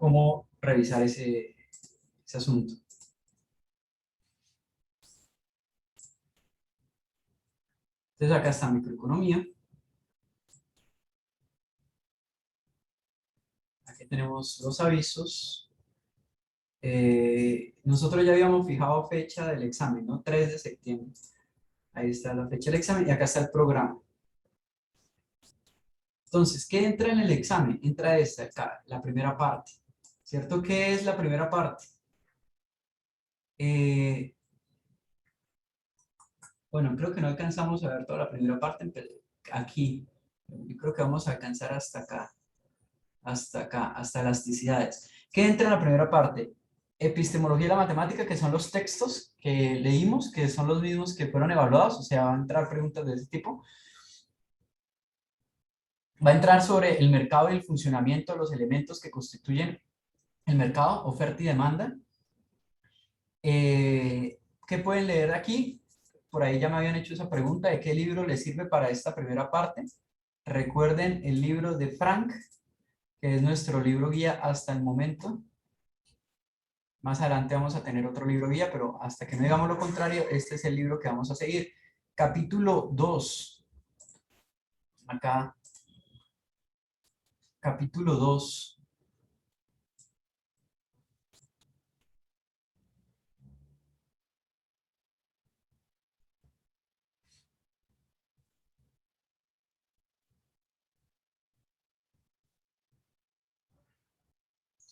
cómo revisar ese asunto. Entonces acá está microeconomía. Aquí tenemos los avisos. Nosotros ya habíamos fijado fecha del examen, ¿no? 3 de septiembre. Ahí está la fecha del examen y acá está el programa. Entonces, ¿qué entra en el examen? Entra esta acá, la primera parte. ¿Cierto? ¿Qué es la primera parte? Bueno, creo que no alcanzamos a ver toda la primera parte aquí. Yo creo que vamos a alcanzar hasta acá, hasta elasticidades. ¿Qué entra en la primera parte? Epistemología de la matemática, que son los textos que leímos, que son los mismos que fueron evaluados, o sea, van a entrar preguntas de ese tipo. Va a entrar sobre el mercado y el funcionamiento de los elementos que constituyen el mercado, oferta y demanda. ¿Qué pueden leer aquí? Por ahí ya me habían hecho esa pregunta de qué libro les sirve para esta primera parte. Recuerden el libro de Frank, que es nuestro libro guía hasta el momento. Más adelante vamos a tener otro libro guía, pero hasta que no digamos lo contrario, este es el libro que vamos a seguir. Capítulo 2. Acá. Capítulo 2.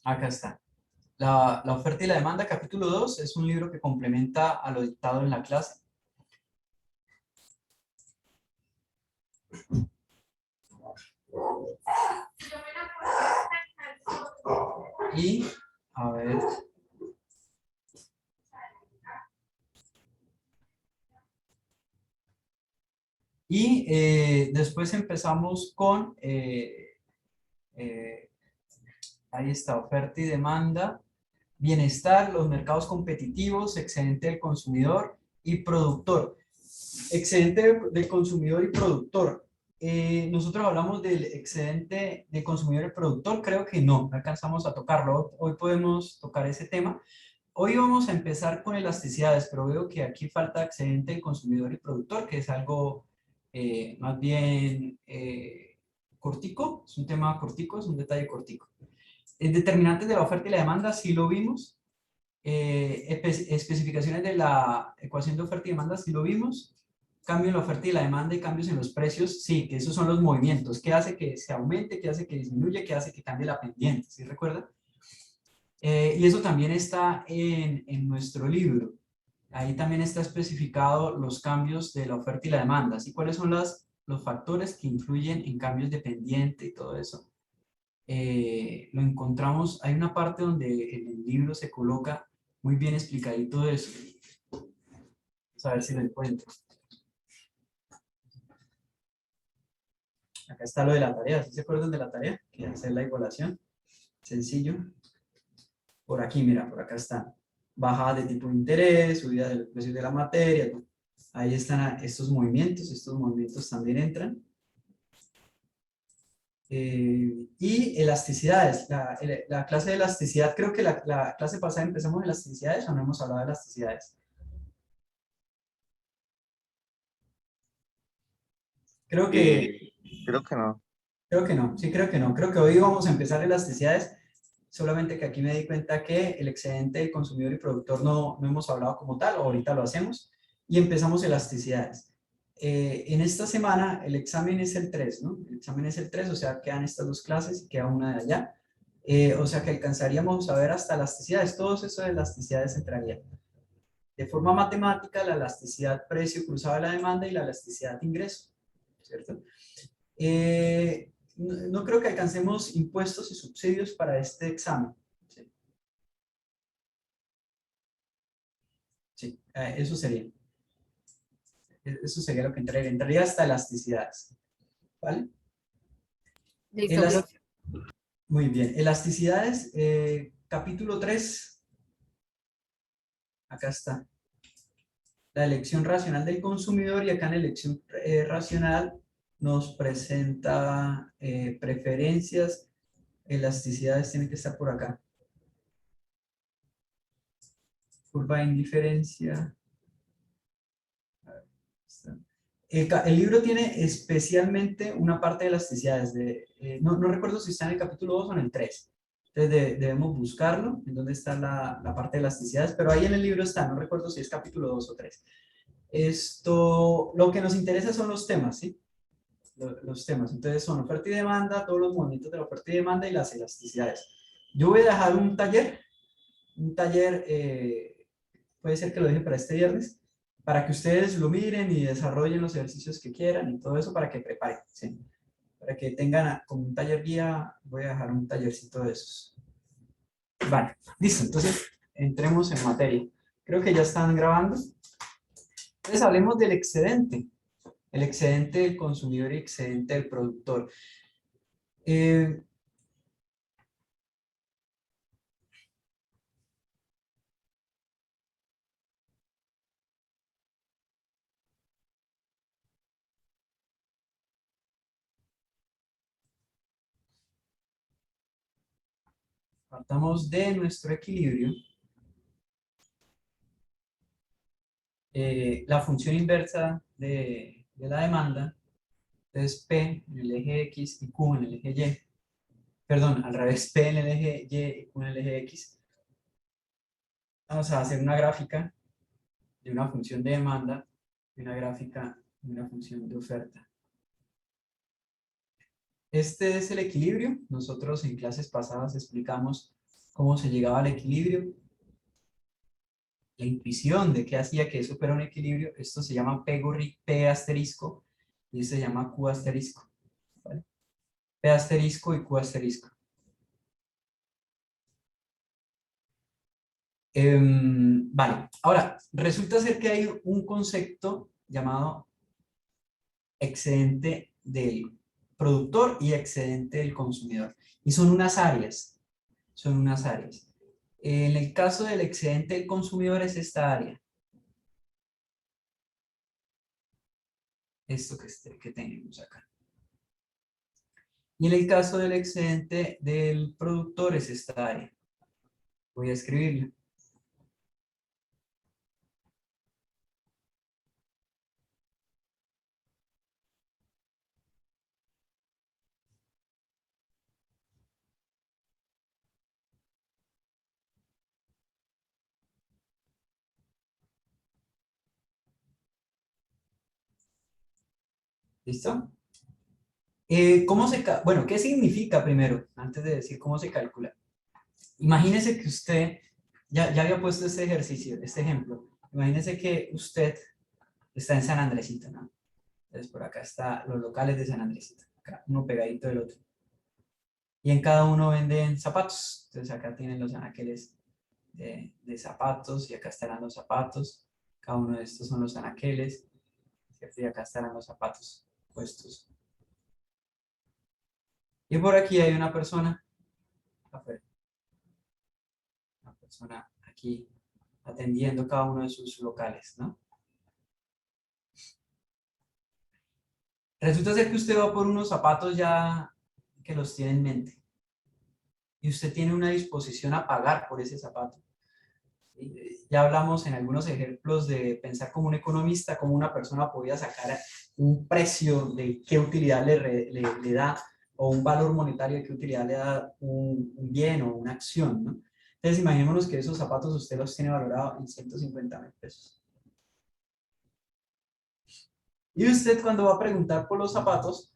Acá está. La oferta y la demanda, capítulo 2, es un libro que complementa a lo dictado en la clase. Y, a ver. Y después empezamos con, ahí está, oferta y demanda, bienestar, los mercados competitivos, excedente del consumidor y productor. Excedente del consumidor y productor. Nosotros hablamos del excedente de consumidor y productor, creo que no alcanzamos a tocarlo. Hoy podemos tocar ese tema. Hoy vamos a empezar con elasticidades, pero veo que aquí falta excedente del consumidor y productor, que es algo más bien cortico, es un tema cortico, es un detalle cortico. Determinantes de la oferta y la demanda, sí lo vimos. Especificaciones de la ecuación de oferta y demanda, sí lo vimos. Cambio en la oferta y la demanda y cambios en los precios, sí, que esos son los movimientos. ¿Qué hace que se aumente? ¿Qué hace que disminuya? ¿Qué hace que cambie la pendiente? ¿Sí recuerda? Y eso también está en nuestro libro. Ahí también está especificado los cambios de la oferta y la demanda. ¿Sí? ¿Cuáles son los factores que influyen en cambios de pendiente y todo eso? Lo encontramos, hay una parte donde en el libro se coloca muy bien explicadito eso. Vamos a ver si lo encuentro. Acá está lo de la tarea, ¿sí se acuerdan de la tarea? Que es hacer la igualación. Sencillo. Por aquí, mira, por acá está. Bajada de tipo de interés, subida de los precios de la materia. Ahí están estos movimientos también entran. Y elasticidades, la clase de elasticidad, creo que la clase pasada empezamos elasticidades o no hemos hablado de elasticidades. Creo que, Creo que no. creo que no, sí creo que no, creo que hoy vamos a empezar elasticidades, solamente que aquí me di cuenta que el excedente del consumidor y productor no hemos hablado como tal, ahorita lo hacemos, y empezamos elasticidades. En esta semana el examen es el 3, ¿no? El examen es el 3, o sea, quedan estas dos clases y queda una de allá. O sea que alcanzaríamos a ver hasta elasticidades, todos esos de elasticidades entrarían. De forma matemática, la elasticidad precio cruzado de la demanda y la elasticidad de ingreso, ¿cierto? No creo que alcancemos impuestos y subsidios para este examen. Sí, sí, eso sería. Eso sería lo que entraría. Entraría hasta elasticidades. ¿Vale? Listo, profe. Muy bien. Elasticidades, capítulo 3. Acá está. La elección racional del consumidor, y acá en la elección racional nos presenta preferencias. elasticidades tienen que estar por acá. Curva de indiferencia. A ver, está. El libro tiene especialmente una parte de elasticidades. No recuerdo si está en el capítulo 2 o en el 3. Entonces debemos buscarlo, en dónde está la parte de elasticidades, pero ahí en el libro está, no recuerdo si es capítulo 2 o 3. Lo que nos interesa son los temas, ¿sí? Los temas. Entonces son oferta y demanda, todos los movimientos de la oferta y demanda y las elasticidades. Yo voy a dejar un taller, puede ser que lo deje para este viernes, para que ustedes lo miren y desarrollen los ejercicios que quieran y todo eso para que preparen, ¿sí? Para que tengan como un taller guía, voy a dejar un tallercito de esos. Vale, listo, entonces entremos en materia. Creo que ya están grabando. Entonces hablemos del excedente. El excedente del consumidor y excedente del productor. Partamos de nuestro equilibrio. La función inversa de la demanda es P en el eje X y Q en el eje Y. Perdón, al revés, P en el eje Y y Q en el eje X. Vamos a hacer una gráfica de una función de demanda y una gráfica de una función de oferta. Este es el equilibrio. Nosotros en clases pasadas explicamos cómo se llegaba al equilibrio, la intuición de qué hacía que eso fuera un equilibrio. Esto se llama P asterisco y se llama Q asterisco. ¿Vale? P asterisco y Q asterisco. Vale, ahora, resulta ser que hay un concepto llamado excedente del productor y excedente del consumidor. Y son unas áreas, son unas áreas. En el caso del excedente del consumidor es esta área. Esto que tenemos acá. Y en el caso del excedente del productor es esta área. Voy a escribirlo. ¿Listo? Bueno, ¿qué significa primero? Antes de decir cómo se calcula. Imagínese que usted, ya había puesto este ejercicio, este ejemplo. Imagínese que usted está en San Andresito, ¿no? Entonces por acá están los locales de San Andresito, acá uno pegadito del otro. Y en cada uno venden zapatos. Entonces acá tienen los anaqueles de zapatos y acá estarán los zapatos. Cada uno de estos son los anaqueles, ¿cierto? Y acá estarán los zapatos puestos. Y por aquí hay una persona afuera. Una persona aquí atendiendo cada uno de sus locales, ¿no? Resulta ser que usted va por unos zapatos ya que los tiene en mente y usted tiene una disposición a pagar por ese zapato. Ya hablamos en algunos ejemplos de pensar como un economista, como una persona podía sacar un precio de qué utilidad le da o un valor monetario de qué utilidad le da un bien o una acción, ¿no? Entonces imaginémonos que esos zapatos usted los tiene valorados en 150.000 pesos. Y usted cuando va a preguntar por los zapatos,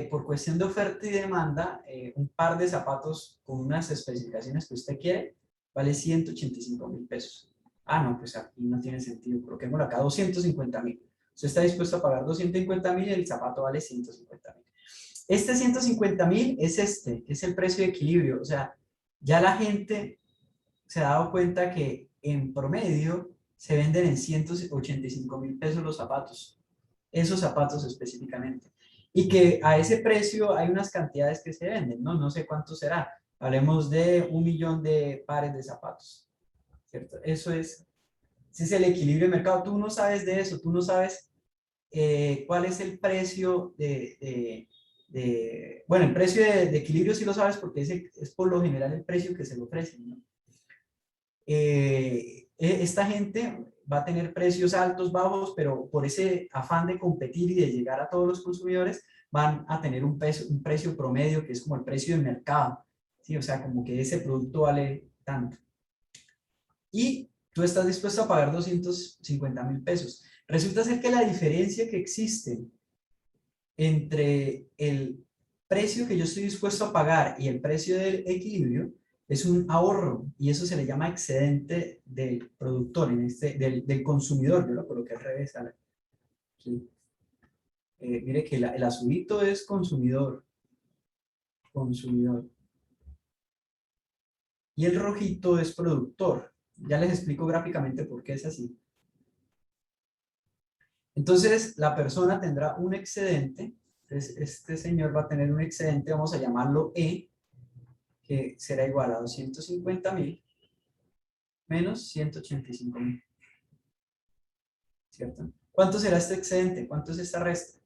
por cuestión de oferta y demanda, un par de zapatos con unas especificaciones que usted quiere, vale 185.000 pesos. Ah, no, pues aquí no tiene sentido, coloquémoslo acá, 250.000. Usted está dispuesto a pagar 250.000 y el zapato vale 150.000. Este 150.000 es el precio de equilibrio. O sea, ya la gente se ha dado cuenta que en promedio se venden en 185.000 pesos los zapatos, esos zapatos específicamente. Y que a ese precio hay unas cantidades que se venden, ¿no? No sé cuánto será. Hablemos de 1.000.000 de pares de zapatos, ¿cierto? Ese es el equilibrio de mercado. Tú no sabes de eso, tú no sabes cuál es el precio bueno, el precio de equilibrio sí lo sabes porque es por lo general el precio que se le ofrece, ¿no? Esta gente va a tener precios altos, bajos, pero por ese afán de competir y de llegar a todos los consumidores, van a tener un precio promedio que es como el precio del mercado, ¿sí? O sea, como que ese producto vale tanto. Y tú estás dispuesto a pagar 250.000 pesos. Resulta ser que la diferencia que existe entre el precio que yo estoy dispuesto a pagar y el precio del equilibrio es un ahorro, y eso se le llama excedente del productor, del consumidor. Yo lo coloqué al revés. Aquí. Mire que el azulito es consumidor, consumidor, y el rojito es productor. Ya les explico gráficamente por qué es así. Entonces, la persona tendrá un excedente. Entonces, este señor va a tener un excedente, vamos a llamarlo E, que será igual a 250.000 menos 185.000. ¿Cierto? ¿Cuánto será este excedente? ¿Cuánto es esta resta?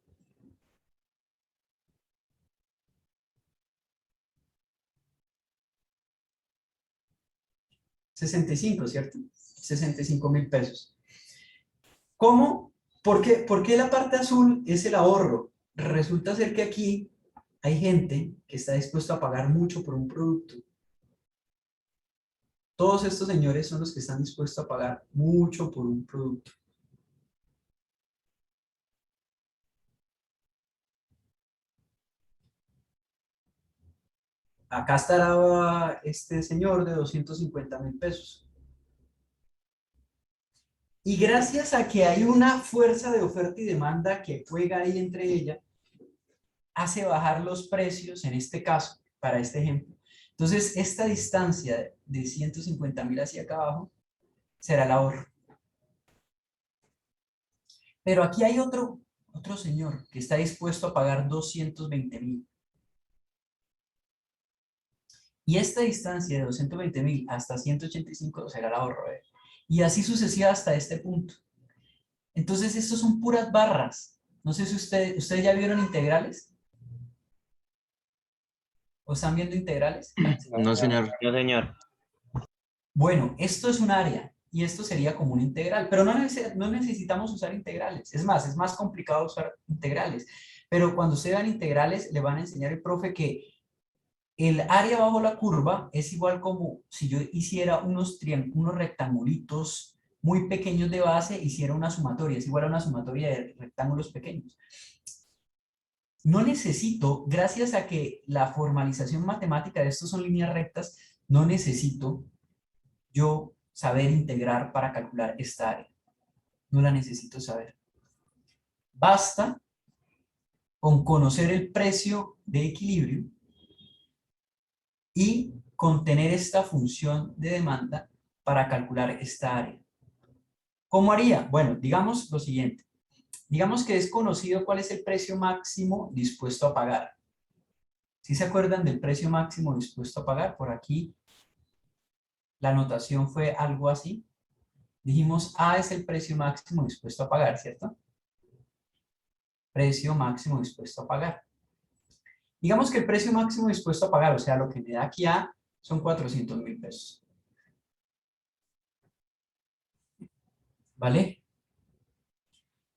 65, ¿cierto? 65.000 pesos. ¿Cómo? ¿Por qué la parte azul es el ahorro? Resulta ser que aquí hay gente que está dispuesta a pagar mucho por un producto. Todos estos señores son los que están dispuestos a pagar mucho por un producto. Acá estará este señor de 250.000 pesos. Y gracias a que hay una fuerza de oferta y demanda que juega ahí entre ella, hace bajar los precios en este caso, para este ejemplo. Entonces, esta distancia de 150.000 hacia acá abajo será el ahorro. Pero aquí hay otro señor que está dispuesto a pagar 220.000. Y esta distancia de 220.000 hasta 185 será el ahorro. Y así sucesiva hasta este punto. Entonces, estos son puras barras. No sé si ustedes ya vieron integrales. ¿O están viendo integrales? No, señor. No, señor. Bueno, esto es un área y esto sería como un integral, pero no necesitamos usar integrales. Es más complicado usar integrales. Pero cuando ustedes vean integrales, le van a enseñar el profe que el área bajo la curva es igual como si yo hiciera unos rectangulitos muy pequeños de base, hiciera una sumatoria, es igual a una sumatoria de rectángulos pequeños. No necesito, gracias a que la formalización matemática de estos son líneas rectas, no necesito yo saber integrar para calcular esta área. No la necesito saber. Basta con conocer el precio de equilibrio y con tener esta función de demanda para calcular esta área. ¿Cómo haría? Bueno, digamos lo siguiente. Digamos que es conocido cuál es el precio máximo dispuesto a pagar. ¿Sí se acuerdan del precio máximo dispuesto a pagar? Por aquí la anotación fue algo así. Dijimos A es el precio máximo dispuesto a pagar, ¿cierto? Precio máximo dispuesto a pagar. Digamos que el precio máximo dispuesto a pagar, o sea, lo que me da aquí A, son 400.000 pesos. ¿Vale?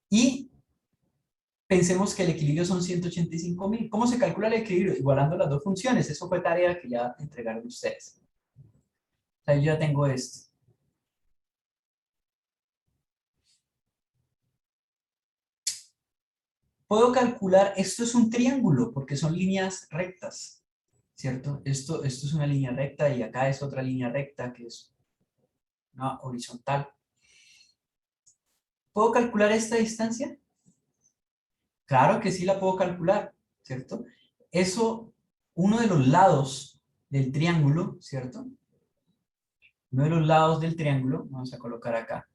Y pensemos que el equilibrio son 185.000. ¿Cómo se calcula el equilibrio? Igualando las dos funciones. Eso fue tarea que ya entregaron ustedes. O sea, yo ya tengo esto. Puedo calcular, esto es un triángulo porque son líneas rectas, ¿cierto? Esto es una línea recta y acá es otra línea recta que es una horizontal. ¿Puedo calcular esta distancia? Claro que sí la puedo calcular, ¿cierto? Eso, uno de los lados del triángulo, ¿cierto? Uno de los lados del triángulo, vamos a colocar acá.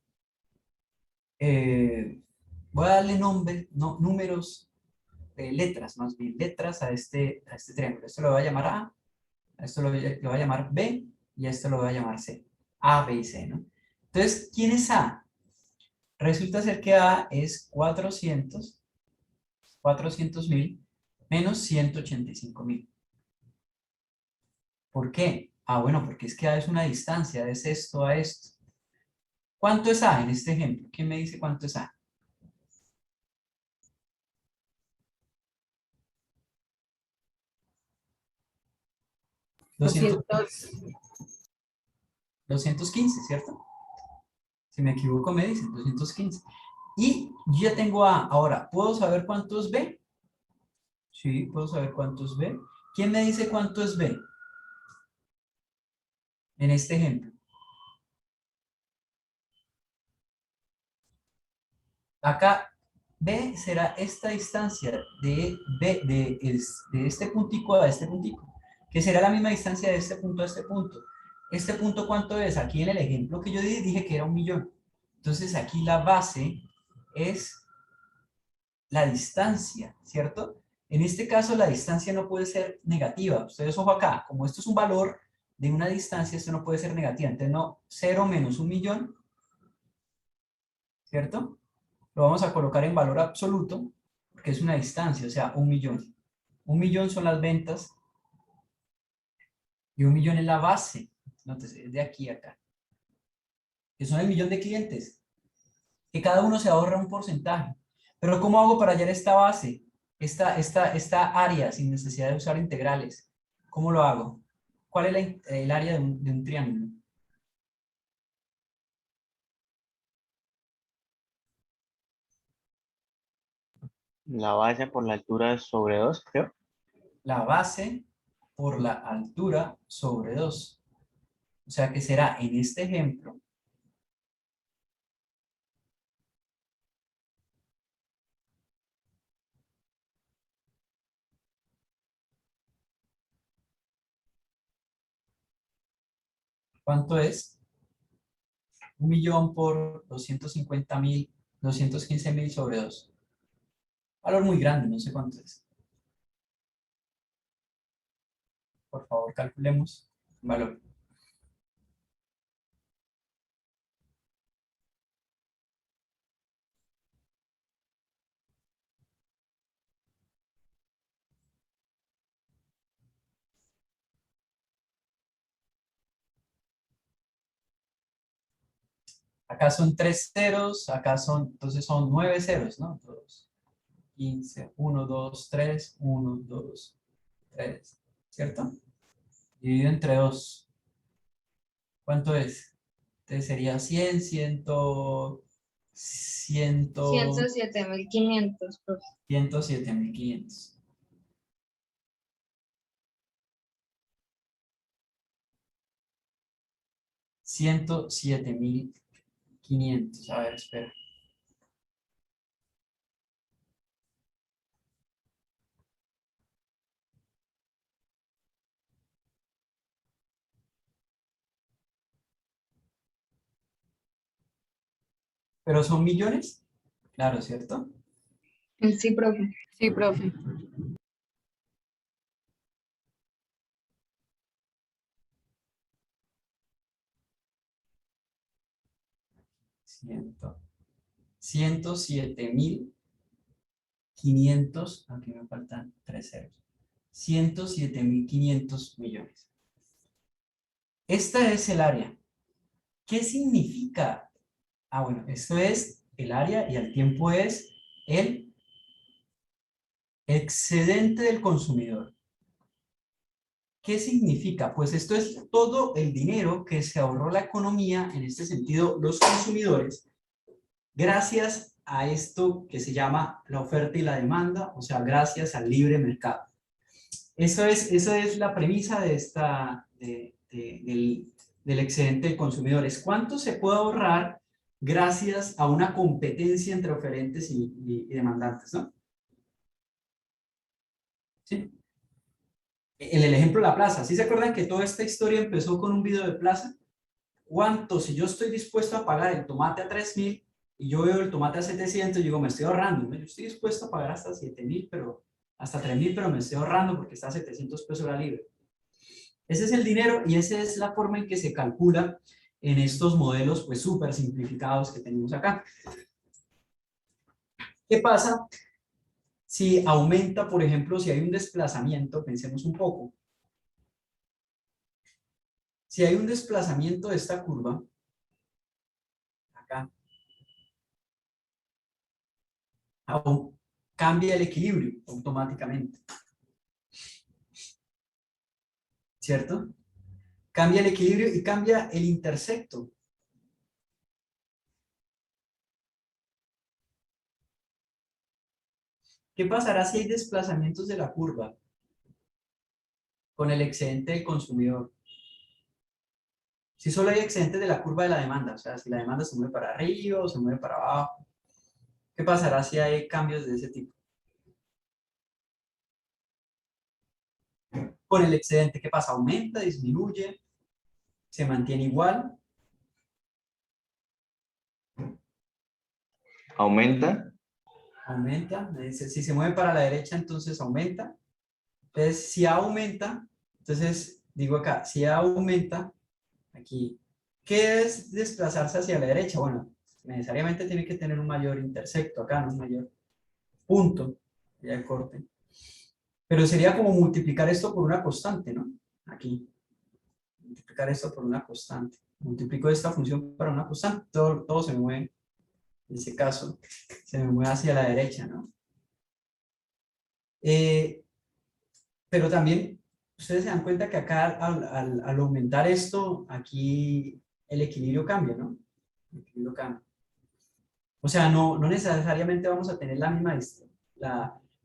Voy a darle números, letras, más bien letras a este triángulo. Esto lo voy a llamar A, a esto lo voy a llamar B y a esto lo voy a llamar C. A, B y C, ¿no? Entonces, ¿quién es A? Resulta ser que A es 400.000 menos 185.000. ¿Por qué? Ah, bueno, porque es que A es una distancia, es esto a esto. ¿Cuánto es A en este ejemplo? ¿Quién me dice cuánto es A? 200, 200. 215, ¿cierto? Si me equivoco me dicen 215. Y yo ya tengo A. Ahora, ¿puedo saber cuánto es B? Sí, puedo saber cuánto es B. ¿Quién me dice cuánto es B? En este ejemplo. Acá, B será esta distancia de B, de este puntico a este puntico, que será la misma distancia de este punto a este punto. ¿Este punto cuánto es? Aquí en el ejemplo que yo di, dije que era 1.000.000. Entonces aquí la base es la distancia, ¿cierto? En este caso la distancia no puede ser negativa. Ustedes ojo acá, como esto es un valor de una distancia, esto no puede ser negativa. Entonces no, 0 menos 1.000.000, ¿cierto? Lo vamos a colocar en valor absoluto, porque es una distancia, o sea, 1.000.000. 1.000.000 son las ventas y 1.000.000 es la base. Entonces, es de aquí a acá. Que son el millón de clientes. Que cada uno se ahorra un porcentaje. Pero ¿cómo hago para hallar esta base? Esta área sin necesidad de usar integrales. ¿Cómo lo hago? ¿Cuál es el área de un triángulo? La base por la altura sobre 2, creo. La base por la altura sobre 2. O sea que será en este ejemplo ¿cuánto es? 1.000.000 por 250.000, 215.000 sobre 2. Valor muy grande, no sé cuánto es. Por favor, calculemos el valor. Acá son 3 ceros, acá son, entonces son 9 ceros, ¿no? 2, 15, 1, 2, 3, 1, 2, 3, ¿cierto? Dividido entre 2. ¿Cuánto es? Entonces sería 100, 100, 100, 107.500, profe. 107.500. 107.500. A ver, espera. ¿Pero son millones? Claro, ¿cierto? Sí, profe. Sí, profe. 107.500, aquí me faltan 3 ceros. 107.500 millones. Esta es el área. ¿Qué significa? Ah, bueno, esto es el área y al tiempo es el excedente del consumidor. ¿Qué significa? Pues esto es todo el dinero que se ahorró la economía, en este sentido los consumidores, gracias a esto que se llama la oferta y la demanda, o sea, gracias al libre mercado. Eso es la premisa de del excedente de consumidores. ¿Cuánto se puede ahorrar gracias a una competencia entre oferentes y demandantes, ¿no? ¿Sí? En el ejemplo de la plaza, ¿sí se acuerdan que toda esta historia empezó con un video de plaza? ¿Cuánto? Si yo estoy dispuesto a pagar el tomate a 3.000 y yo veo el tomate a 700, yo digo, me estoy ahorrando, ¿no? Yo estoy dispuesto a pagar hasta 7.000, pero hasta 3.000, pero me estoy ahorrando porque está a 700 pesos la libra. Ese es el dinero y esa es la forma en que se calcula en estos modelos pues súper simplificados que tenemos acá. ¿Qué pasa si aumenta, por ejemplo, si hay un desplazamiento, pensemos un poco. Si hay un desplazamiento de esta curva, acá, cambia el equilibrio automáticamente. ¿Cierto? Cambia el equilibrio y cambia el intersecto. ¿Qué pasará si hay desplazamientos de la curva con el excedente del consumidor? Si solo hay excedente de la curva de la demanda, o sea, si la demanda se mueve para arriba o se mueve para abajo, ¿qué pasará si hay cambios de ese tipo? Con el excedente, ¿qué pasa? ¿Aumenta, disminuye, se mantiene igual? ¿Aumenta? Aumenta. Si se mueve para la derecha, entonces aumenta. Entonces, si A aumenta, entonces digo acá, si A aumenta, aquí, ¿qué es desplazarse hacia la derecha? Bueno, necesariamente tiene que tener un mayor intersecto acá, no un mayor punto, ya el corte. Pero sería como multiplicar esto por una constante, ¿no? Aquí. Multiplicar esto por una constante. Multiplico esta función para una constante, todo se mueve, en ese caso, se me mueve hacia la derecha, ¿no? Pero también, ustedes se dan cuenta que acá, al aumentar esto, aquí el equilibrio cambia, ¿no? El equilibrio cambia. O sea, no necesariamente vamos a tener la misma distancia,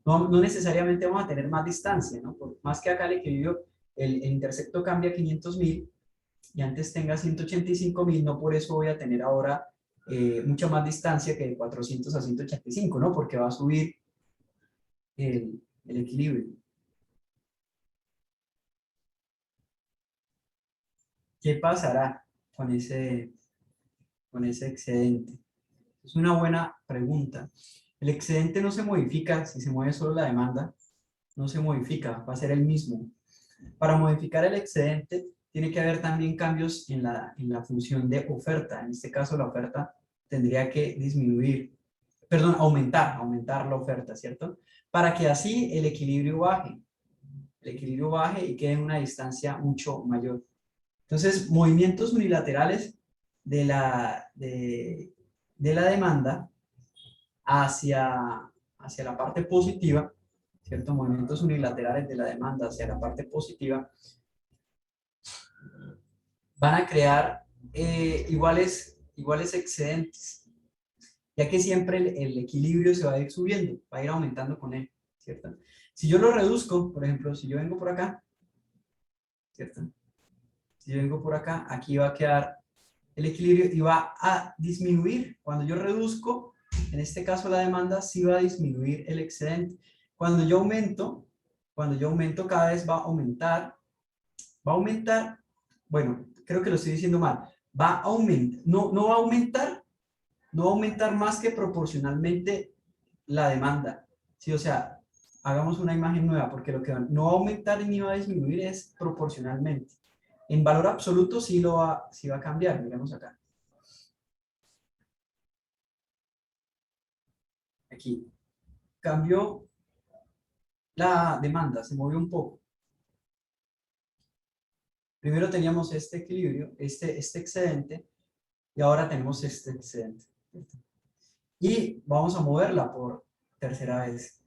no necesariamente vamos a tener más distancia, ¿no? Por más que acá el equilibrio, el intersecto cambia 500.000 y antes tenga 185.000, no por eso voy a tener ahora mucha más distancia que de 400 a 185, ¿no? Porque va a subir el equilibrio. ¿Qué pasará con ese excedente? Es una buena pregunta. El excedente no se modifica si se mueve solo la demanda, no se modifica, va a ser el mismo. Para modificar el excedente tiene que haber también cambios en la función de oferta. En este caso la oferta tendría que disminuir, perdón, aumentar la oferta, ¿cierto? Para que así el equilibrio baje y quede en una distancia mucho mayor. Entonces, movimientos unilaterales de la demanda hacia la parte positiva, ¿cierto? Movimientos unilaterales de la demanda hacia la parte positiva van a crear iguales excedentes, ya que siempre el equilibrio se va a ir subiendo, va a ir aumentando con él, ¿cierto? Si yo lo reduzco, por ejemplo, si yo vengo por acá, ¿cierto? Si yo vengo por acá, aquí va a quedar el equilibrio y va a disminuir. Cuando yo reduzco, en este caso la demanda, sí va a disminuir el excedente. Cuando yo aumento cada vez va a aumentar, bueno, creo que lo estoy diciendo mal, va a aumentar, no va a aumentar, no va a aumentar más que proporcionalmente la demanda. Sí, o sea, hagamos una imagen nueva, porque lo que no va a aumentar ni va a disminuir es proporcionalmente. En valor absoluto sí va a cambiar, miremos acá. Aquí. Cambió la demanda, se movió un poco. Primero teníamos este equilibrio, este excedente, y ahora tenemos este excedente. Y vamos a moverla por tercera vez.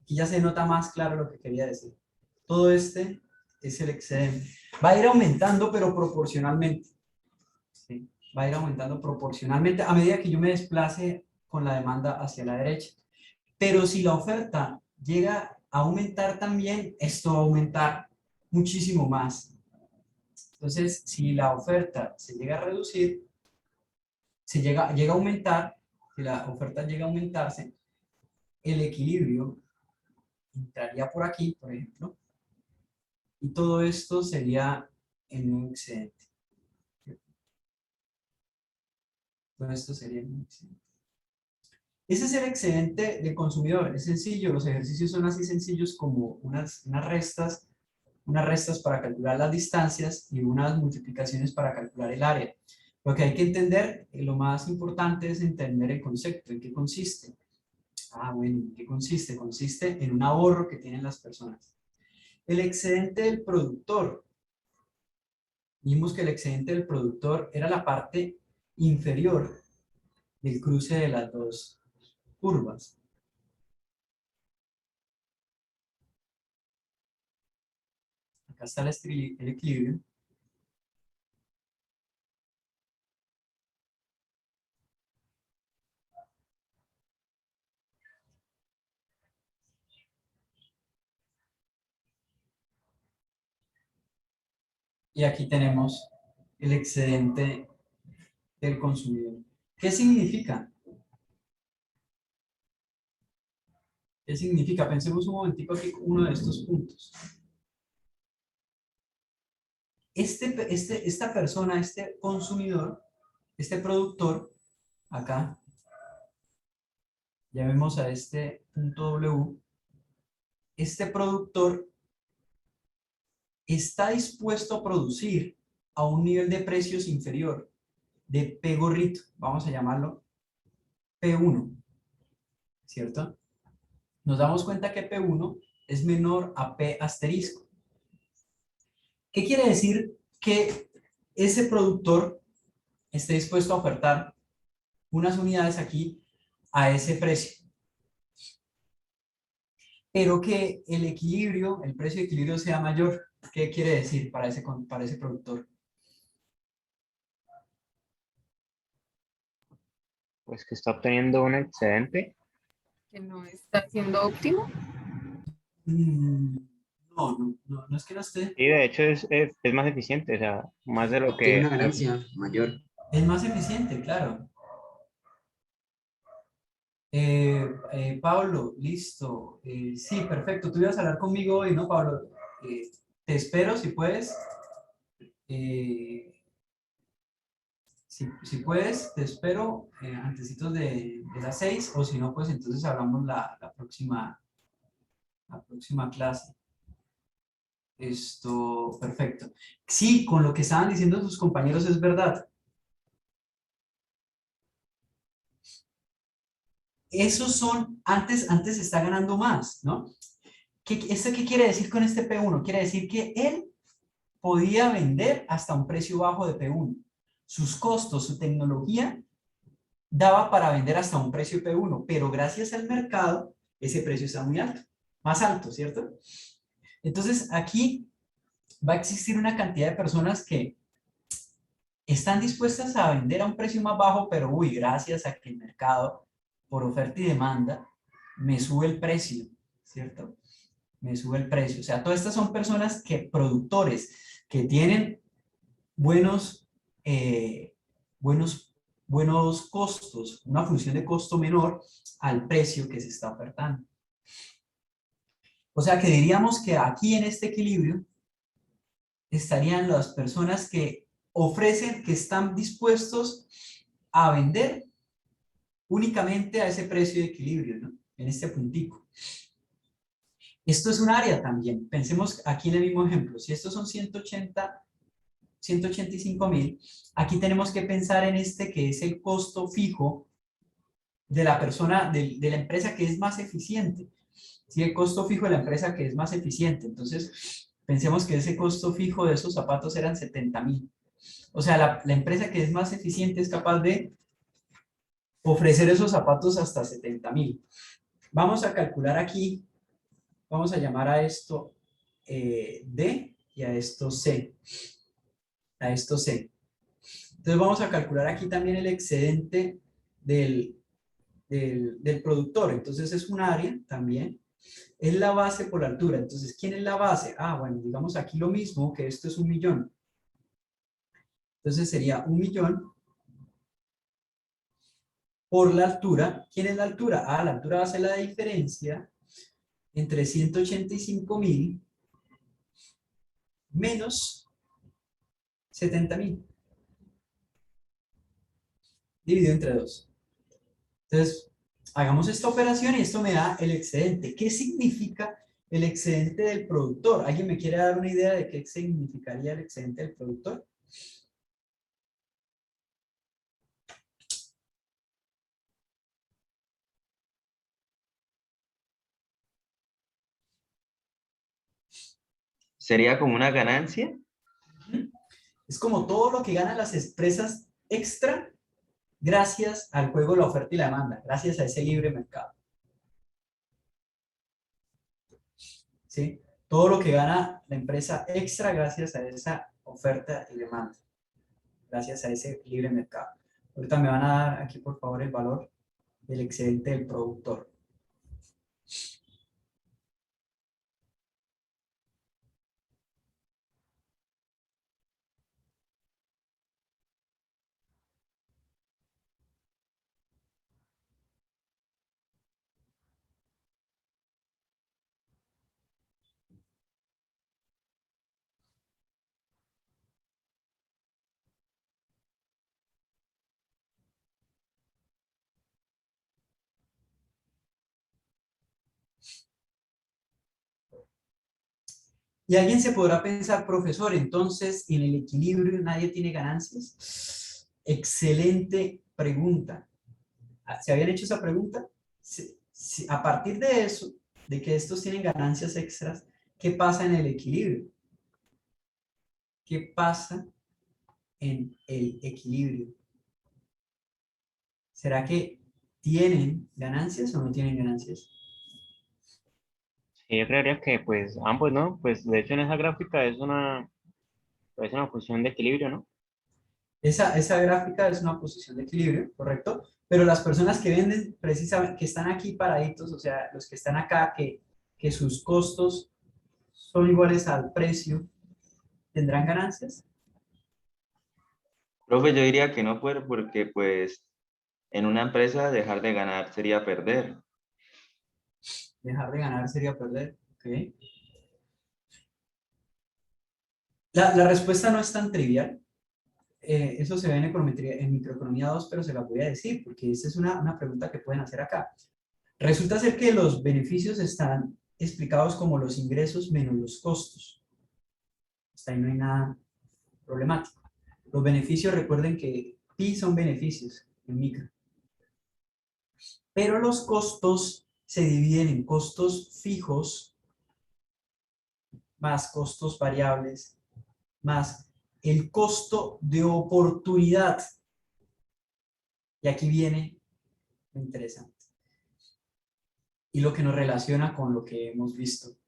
Aquí ya se nota más claro lo que quería decir. Todo este es el excedente. Va a ir aumentando, pero proporcionalmente. ¿Sí? Va a ir aumentando proporcionalmente a medida que yo me desplace con la demanda hacia la derecha. Pero si la oferta llega a aumentar también, esto va a aumentar muchísimo más. Entonces, si la oferta se llega a reducir, llega a aumentar, si la oferta llega a aumentarse, el equilibrio entraría por aquí, por ejemplo, y todo esto sería en un excedente. Todo esto sería en un excedente. Ese es el excedente del consumidor. Es sencillo, los ejercicios son así sencillos como unas restas para calcular las distancias y unas multiplicaciones para calcular el área. Lo que hay que entender, lo más importante es entender el concepto, en qué consiste. Ah, bueno, ¿en qué consiste? Consiste en un ahorro que tienen las personas. El excedente del productor. Vimos que el excedente del productor era la parte inferior del cruce de las dos curvas. Acá está el equilibrio. Y aquí tenemos el excedente del consumidor. ¿Qué significa? ¿Qué significa? Pensemos un momentico aquí uno de estos puntos. Esta persona, este consumidor, este productor, acá, ya vemos a este punto W, este productor está dispuesto a producir a un nivel de precios inferior de P gorrito, vamos a llamarlo P1, ¿cierto? Nos damos cuenta que P1 es menor a P asterisco. ¿Qué quiere decir? Que ese productor esté dispuesto a ofertar unas unidades aquí a ese precio, pero que el equilibrio, el precio de equilibrio sea mayor. ¿Qué quiere decir para ese productor? Pues que está obteniendo un excedente. Que no está siendo óptimo. Mm, no es que no esté. Y de hecho es más eficiente, o sea, más de lo Tiene que... una ganancia mayor. Es más eficiente, claro. Pablo, listo. Sí, perfecto. Tú ibas a hablar conmigo hoy, ¿no, Pablo? Te espero si puedes. Eh, si puedes, te espero antecitos de las 6, o si no, pues entonces hablamos la próxima clase. Esto, perfecto. Sí, con lo que estaban diciendo tus compañeros es verdad. Esos son, antes está ganando más, ¿no? ¿Esto qué quiere decir con este P1? Quiere decir que él podía vender hasta un precio bajo de P1. Sus costos, su tecnología, daba para vender hasta un precio P1, pero gracias al mercado, ese precio está muy alto, más alto, ¿cierto? Entonces, aquí va a existir una cantidad de personas que están dispuestas a vender a un precio más bajo, pero uy, gracias a que el mercado, por oferta y demanda, me sube el precio, ¿cierto? Me sube el precio. O sea, todas estas son personas que, productores, que tienen buenos, buenos costos, una función de costo menor al precio que se está ofertando. O sea, que diríamos que aquí en este equilibrio estarían las personas que ofrecen, que están dispuestos a vender únicamente a ese precio de equilibrio, ¿no? En este puntico. Esto es un área también. Pensemos aquí en el mismo ejemplo. Si estos son 185.000, aquí tenemos que pensar en este que es el costo fijo de la persona, de la empresa que es más eficiente. ¿Sí? El costo fijo de la empresa que es más eficiente. Entonces, pensemos que ese costo fijo de esos zapatos eran 70.000. O sea, la empresa que es más eficiente es capaz de ofrecer esos zapatos hasta 70.000. Vamos a calcular aquí, vamos a llamar a esto D y a esto C. A esto C. Entonces vamos a calcular aquí también el excedente del productor. Entonces es un área también. Es la base por la altura. Entonces, ¿quién es la base? Ah, bueno, digamos aquí lo mismo, que esto es 1.000.000. Entonces sería 1.000.000 por la altura. ¿Quién es la altura? Ah, la altura va a ser la diferencia entre 185.000 menos 70.000. Dividido entre 2. Entonces, hagamos esta operación y esto me da el excedente. ¿Qué significa el excedente del productor? ¿Alguien me quiere dar una idea de qué significaría el excedente del productor? ¿Sería como una ganancia? Es como todo lo que ganan las empresas extra gracias al juego de la oferta y la demanda, gracias a ese libre mercado. ¿Sí? Todo lo que gana la empresa extra gracias a esa oferta y demanda, gracias a ese libre mercado. Ahorita me van a dar aquí, por favor, el valor del excedente del productor. Y alguien se podrá pensar, profesor, entonces en el equilibrio nadie tiene ganancias. Excelente pregunta. ¿Se habían hecho esa pregunta? A partir de eso, de que estos tienen ganancias extras, ¿qué pasa en el equilibrio? ¿Qué pasa en el equilibrio? ¿Será que tienen ganancias o no tienen ganancias? Sí, yo creería que pues ambos, ¿no? Pues de hecho en esa gráfica es una función de equilibrio, ¿no? Esa gráfica es una posición de equilibrio, ¿correcto? Pero las personas que venden precisamente, que están aquí paraditos, o sea, los que están acá, que sus costos son iguales al precio, ¿tendrán ganancias? Profe, yo diría que no fuera porque pues en una empresa dejar de ganar sería perder. Dejar de ganar sería perder, ¿ok? La respuesta no es tan trivial. Eso se ve en econometría, en microeconomía 2, pero se la voy a decir, porque esta es una pregunta que pueden hacer acá. Resulta ser que los beneficios están explicados como los ingresos menos los costos. Hasta ahí no hay nada problemático. Los beneficios, recuerden que pi son beneficios en micro. Pero los costos se dividen en costos fijos más costos variables más el costo de oportunidad. Y aquí viene lo interesante. Y lo que nos relaciona con lo que hemos visto.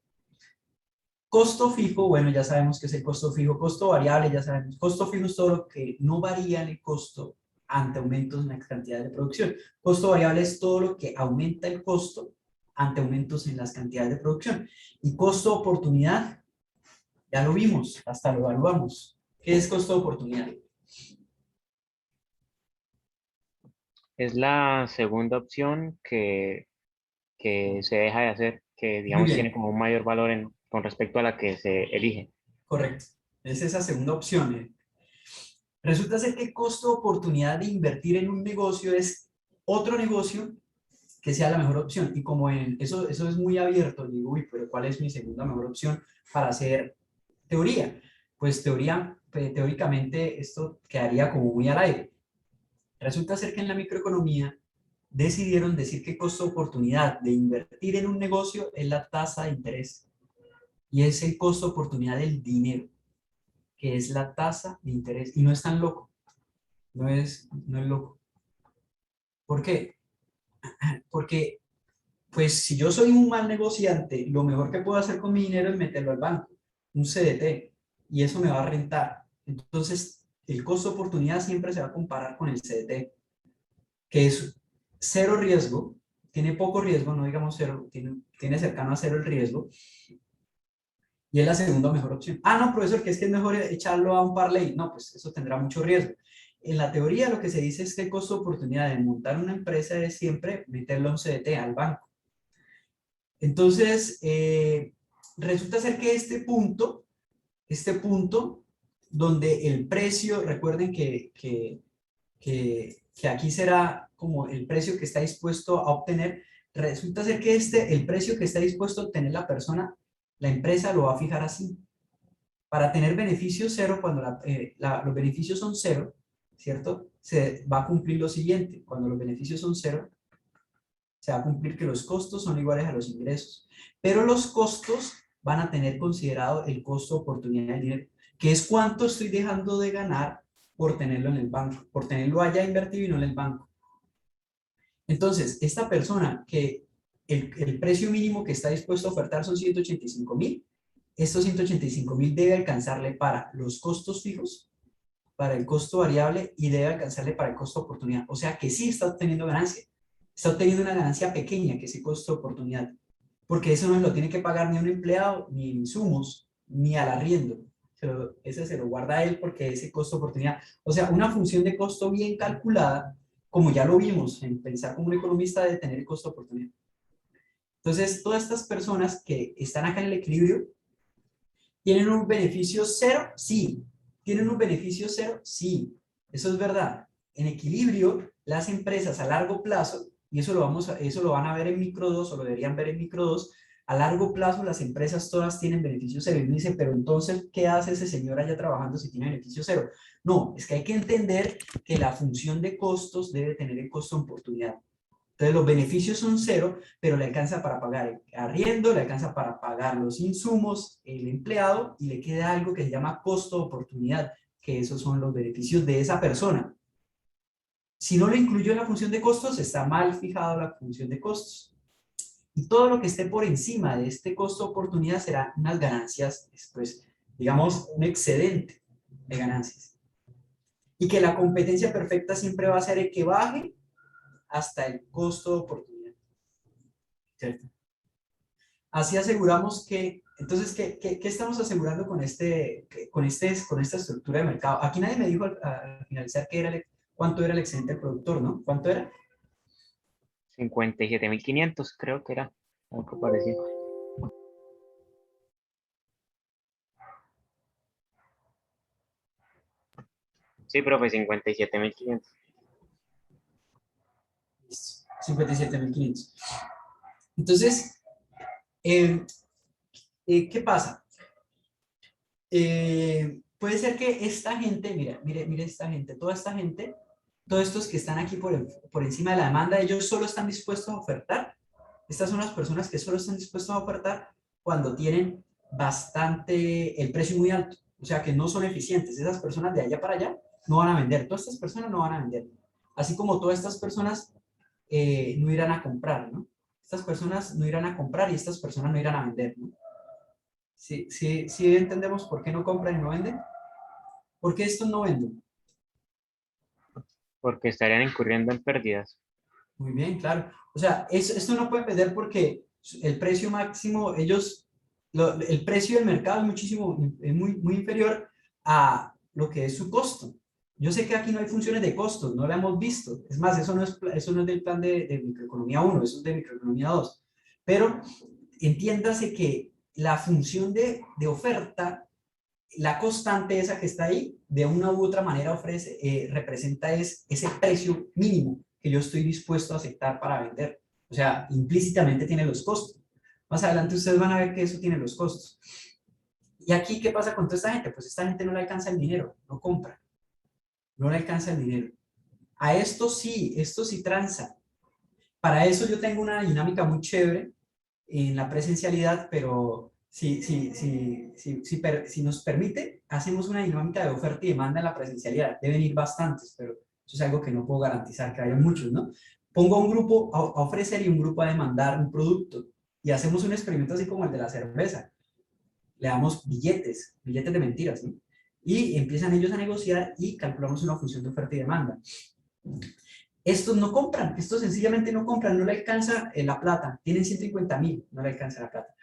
Costo fijo, bueno, ya sabemos que es el costo fijo. Costo variable, ya sabemos. Costo fijo es todo lo que no varía en el costo ante aumentos en la cantidad de producción. Costo variable es todo lo que aumenta el costo ante aumentos en las cantidades de producción. Y costo oportunidad, ya lo vimos, hasta lo evaluamos. ¿Qué es costo de oportunidad? Es la segunda opción que se deja de hacer, que Muy digamos tiene bien, como un mayor valor con respecto a la que se elige. correcto. Es esa segunda opción. Resulta ser que el costo de oportunidad de invertir en un negocio es otro negocio que sea la mejor opción. Y como eso es muy abierto, digo, uy, pero ¿cuál es mi segunda mejor opción para hacer teoría? Pues teóricamente esto quedaría como muy al aire. Resulta ser que en la microeconomía decidieron decir que costo de oportunidad de invertir en un negocio es la tasa de interés y es el costo de oportunidad del dinero, que es la tasa de interés. Y no es tan loco, no es loco. ¿Por qué? Porque, pues, si yo soy un mal negociante, lo mejor que puedo hacer con mi dinero es meterlo al banco, un CDT, y eso me va a rentar. Entonces, el costo de oportunidad siempre se va a comparar con el CDT, que es cero riesgo, tiene poco riesgo, no digamos cero, tiene cercano a cero el riesgo, y es la segunda mejor opción. Ah, no, profesor, que es mejor echarlo a un parlay. No, pues eso tendrá mucho riesgo. En la teoría lo que se dice es que el costo de oportunidad de montar una empresa es siempre meterlo a un CDT, al banco. Entonces, resulta ser que este punto donde el precio, recuerden que aquí será como el precio que está dispuesto a obtener, resulta ser que el precio que está dispuesto a obtener la persona, la empresa lo va a fijar así. Para tener beneficios cero, cuando los beneficios son cero, ¿cierto? Se va a cumplir lo siguiente. Cuando los beneficios son cero, se va a cumplir que los costos son iguales a los ingresos. Pero los costos van a tener considerado el costo de oportunidad del dinero, que es cuánto estoy dejando de ganar por tenerlo en el banco, por tenerlo allá invertido y no en el banco. Entonces, esta persona que el precio mínimo que está dispuesto a ofertar son 185.000, estos 185.000 debe alcanzarle para los costos fijos, para el costo variable y debe alcanzarle para el costo de oportunidad. O sea que sí está obteniendo ganancia. Está obteniendo una ganancia pequeña, que es el costo de oportunidad. Porque eso no lo tiene que pagar ni un empleado, ni insumos, ni al arriendo. Ese se lo guarda él porque es el costo de oportunidad. O sea, una función de costo bien calculada, como ya lo vimos en Pensar como un economista, debe tener el costo de oportunidad. Entonces, todas estas personas que están acá en el equilibrio, ¿tienen un beneficio cero? Sí. ¿Tienen un beneficio cero? Sí. Eso es verdad. En equilibrio, las empresas a largo plazo, y eso lo van a ver en micro 2, o lo deberían ver en micro 2, a largo plazo las empresas todas tienen beneficio cero. Y me dice, pero entonces, ¿qué hace ese señor allá trabajando si tiene beneficio cero? No, es que hay que entender que la función de costos debe tener el costo de oportunidad. Entonces los beneficios son cero, pero le alcanza para pagar el arriendo, le alcanza para pagar los insumos, el empleado, y le queda algo que se llama costo de oportunidad, que esos son los beneficios de esa persona. Si no lo incluyó en la función de costos, está mal fijado la función de costos. Y todo lo que esté por encima de este costo de oportunidad será unas ganancias, pues, digamos, un excedente de ganancias. Y que la competencia perfecta siempre va a ser el que baje hasta el costo de oportunidad. ¿Cierto? Así aseguramos que, entonces, ¿qué estamos asegurando con esta estructura de mercado? Aquí nadie me dijo al finalizar cuánto era el excedente del productor, ¿no? ¿Cuánto era? 57.500 creo que era, algo parecido. Sí, profe, 57.500. 57.500. Entonces, ¿qué pasa? Puede ser que esta gente, mire esta gente, toda esta gente, todos estos que están aquí por encima de la demanda, ellos solo están dispuestos a ofertar. Estas son las personas que solo están dispuestos a ofertar cuando tienen el precio muy alto, o sea que no son eficientes. Esas personas de allá para allá no van a vender, todas estas personas no van a vender. Así como todas estas personas no irán a comprar, ¿no? Estas personas no irán a comprar y estas personas no irán a vender, ¿no? ¿Sí entendemos por qué no compran y no venden? ¿Por qué estos no venden? Porque estarían incurriendo en pérdidas. Muy bien, claro. O sea, esto no puede vender porque el precio máximo, el precio del mercado es muy inferior a lo que es su costo. Yo sé que aquí no hay funciones de costos, no la hemos visto. Es más, eso no es del plan de microeconomía 1, eso es de microeconomía 2. Pero entiéndase que la función de oferta, la constante esa que está ahí, de una u otra manera representa ese precio mínimo que yo estoy dispuesto a aceptar para vender. O sea, implícitamente tiene los costos. Más adelante ustedes van a ver que eso tiene los costos. Y aquí, ¿qué pasa con toda esta gente? Pues esta gente no le alcanza el dinero, no compra. No le alcanza el dinero. A esto sí transa. Para eso yo tengo una dinámica muy chévere en la presencialidad, pero si nos permite, hacemos una dinámica de oferta y demanda en la presencialidad. Deben ir bastantes, pero eso es algo que no puedo garantizar que haya muchos, ¿no? Pongo a un grupo a ofrecer y un grupo a demandar un producto y hacemos un experimento así como el de la cerveza. Le damos billetes de mentiras, ¿no? Y empiezan ellos a negociar y calculamos una función de oferta y demanda. Estos no compran, estos sencillamente no compran, no le alcanza la plata, tienen 150.000, no le alcanza la plata.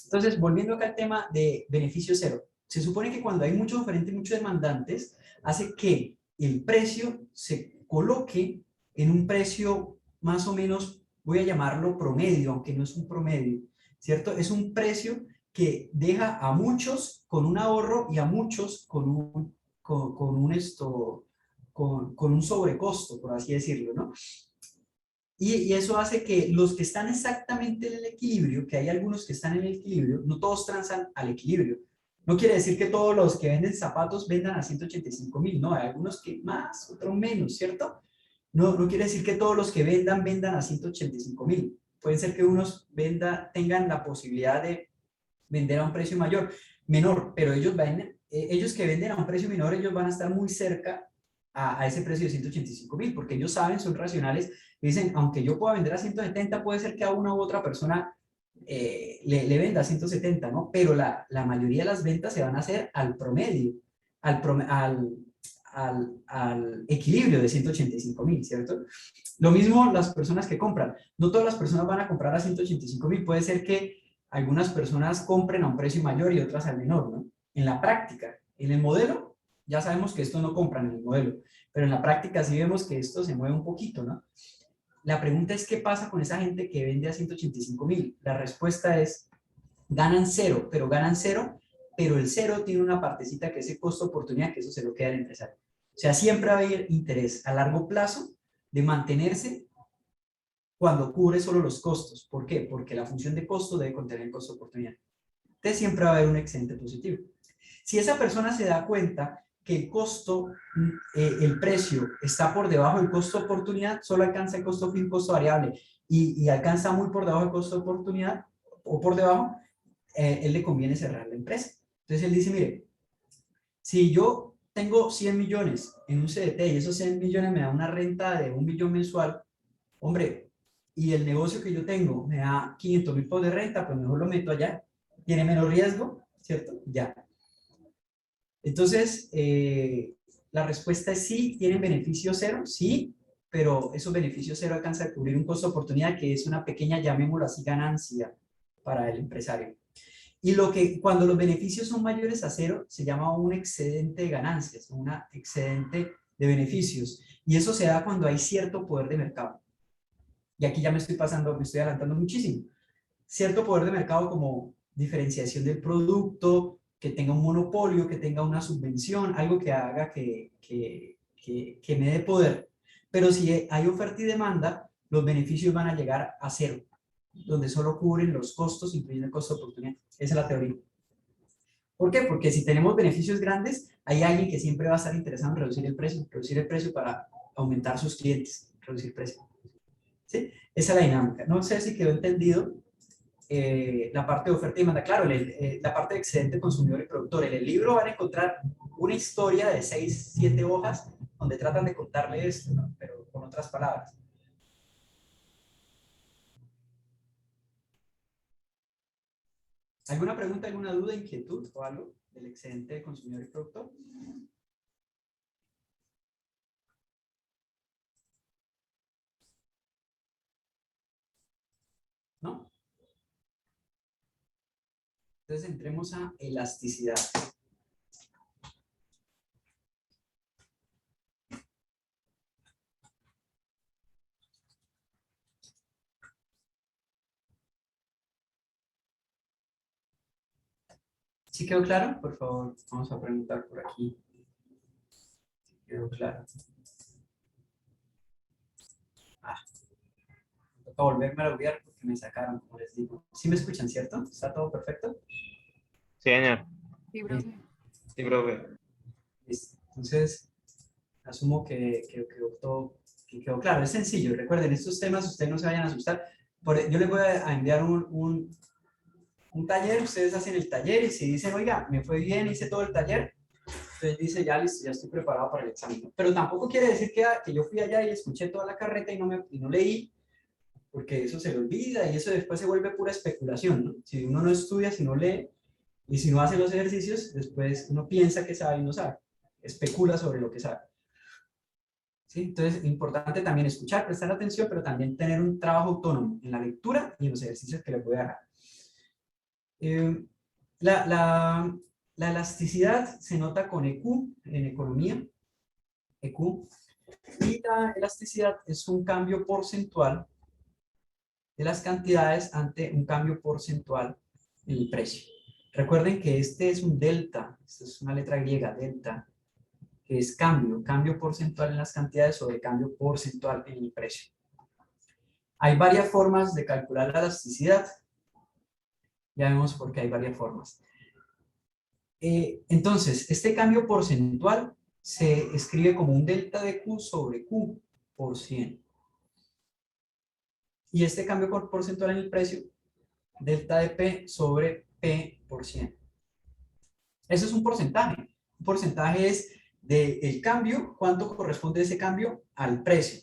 Entonces, volviendo acá al tema de beneficio cero, se supone que cuando hay muchos oferentes y muchos demandantes, hace que el precio se coloque en un precio más o menos, voy a llamarlo promedio, aunque no es un promedio, ¿cierto? Es un precio que deja a muchos con un ahorro y a muchos con un sobrecosto, por así decirlo, ¿no? Y eso hace que los que están exactamente en el equilibrio, que hay algunos que están en el equilibrio, no todos transan al equilibrio. No quiere decir que todos los que venden zapatos vendan a 185.000, no, hay algunos que más, otros menos, ¿cierto? No quiere decir que todos los que vendan a 185.000. Puede ser que unos tengan la posibilidad de vender a un precio menor, pero ellos que venden a un precio menor, ellos van a estar muy cerca a ese precio de 185.000, porque ellos saben, son racionales, dicen, aunque yo pueda vender a 170, puede ser que a una u otra persona le venda a 170, ¿no? Pero la mayoría de las ventas se van a hacer al promedio, al equilibrio de 185.000, ¿cierto? Lo mismo las personas que compran. No todas las personas van a comprar a 185.000. Puede ser que algunas personas compren a un precio mayor y otras al menor, ¿no? En la práctica, en el modelo, ya sabemos que esto no compran en el modelo, pero en la práctica sí vemos que esto se mueve un poquito, ¿no? La pregunta es, ¿qué pasa con esa gente que vende a 185.000? La respuesta es, ganan cero, pero el cero tiene una partecita que es el costo de oportunidad, que eso se lo queda al empresario. O sea, siempre va a haber interés a largo plazo de mantenerse cuando cubre solo los costos. ¿Por qué? Porque la función de costo debe contener el costo de oportunidad. Entonces siempre va a haber un excedente positivo. Si esa persona se da cuenta que el costo, el precio está por debajo del costo de oportunidad, solo alcanza el costo fin, costo variable, y alcanza muy por debajo del costo de oportunidad, o por debajo, él le conviene cerrar la empresa. Entonces él dice, mire, si yo tengo 100 millones en un CDT y esos 100 millones me da una renta de 1 millón mensual, hombre, y el negocio que yo tengo me da 500.000 pesos de renta, pues mejor lo meto allá, tiene menos riesgo, ¿cierto? Ya. Entonces, la respuesta es sí, ¿tienen beneficio cero? Sí, pero esos beneficios cero alcanza a cubrir un costo de oportunidad que es una pequeña, llamémoslo así, ganancia para el empresario. Y cuando los beneficios son mayores a cero, se llama un excedente de ganancias, un excedente de beneficios. Y eso se da cuando hay cierto poder de mercado. Y aquí ya me estoy adelantando muchísimo. Cierto poder de mercado como diferenciación del producto, que tenga un monopolio, que tenga una subvención, algo que haga que me dé poder. Pero si hay oferta y demanda, los beneficios van a llegar a cero, donde solo cubren los costos, incluyendo el costo de oportunidad. Esa es la teoría. ¿Por qué? Porque si tenemos beneficios grandes, hay alguien que siempre va a estar interesado en reducir el precio para aumentar sus clientes, reducir el precio. ¿Sí? Esa es la dinámica. No sé si quedó entendido la parte de oferta y demanda. Claro, la parte de excedente consumidor y productor. En el libro van a encontrar una historia de 6, 7 hojas donde tratan de contarle esto, ¿no? Pero con otras palabras. ¿Alguna pregunta, alguna duda, inquietud o algo del excedente consumidor y productor? ¿No? Entonces entremos a elasticidad. ¿Sí quedó claro? Por favor, vamos a preguntar por aquí. ¿Sí quedó claro? Me toca volverme a loguear porque me sacaron, como les digo. ¿Sí me escuchan, cierto? ¿Está todo perfecto? Sí, señor. Sí, profe. Sí, profe. Listo. Entonces, asumo que quedó claro. Es sencillo. Recuerden, estos temas ustedes no se vayan a asustar. Yo les voy a enviar un taller. Ustedes hacen el taller y si dicen, oiga, me fue bien, hice todo el taller, entonces dice, ya listo, ya estoy preparado para el examen. Pero tampoco quiere decir que yo fui allá y escuché toda la carreta y no leí, porque eso se le olvida y eso después se vuelve pura especulación, ¿no? Si uno no estudia, si no lee y si no hace los ejercicios, después uno piensa que sabe y no sabe, especula sobre lo que sabe. ¿Sí? Entonces, es importante también escuchar, prestar atención, pero también tener un trabajo autónomo en la lectura y en los ejercicios que les voy a dar. La elasticidad se nota con EQ en economía, EQ, y la elasticidad es un cambio porcentual de las cantidades ante un cambio porcentual en el precio. Recuerden que este es un delta, esta es una letra griega, delta, que es cambio porcentual en las cantidades sobre cambio porcentual en el precio. Hay varias formas de calcular la elasticidad. Ya vemos por qué hay varias formas. Entonces, este cambio porcentual se escribe como un delta de Q sobre Q por 100. Y este cambio porcentual en el precio, delta de P sobre P%. Eso es un porcentaje. Un porcentaje es del cambio, cuánto corresponde ese cambio al precio.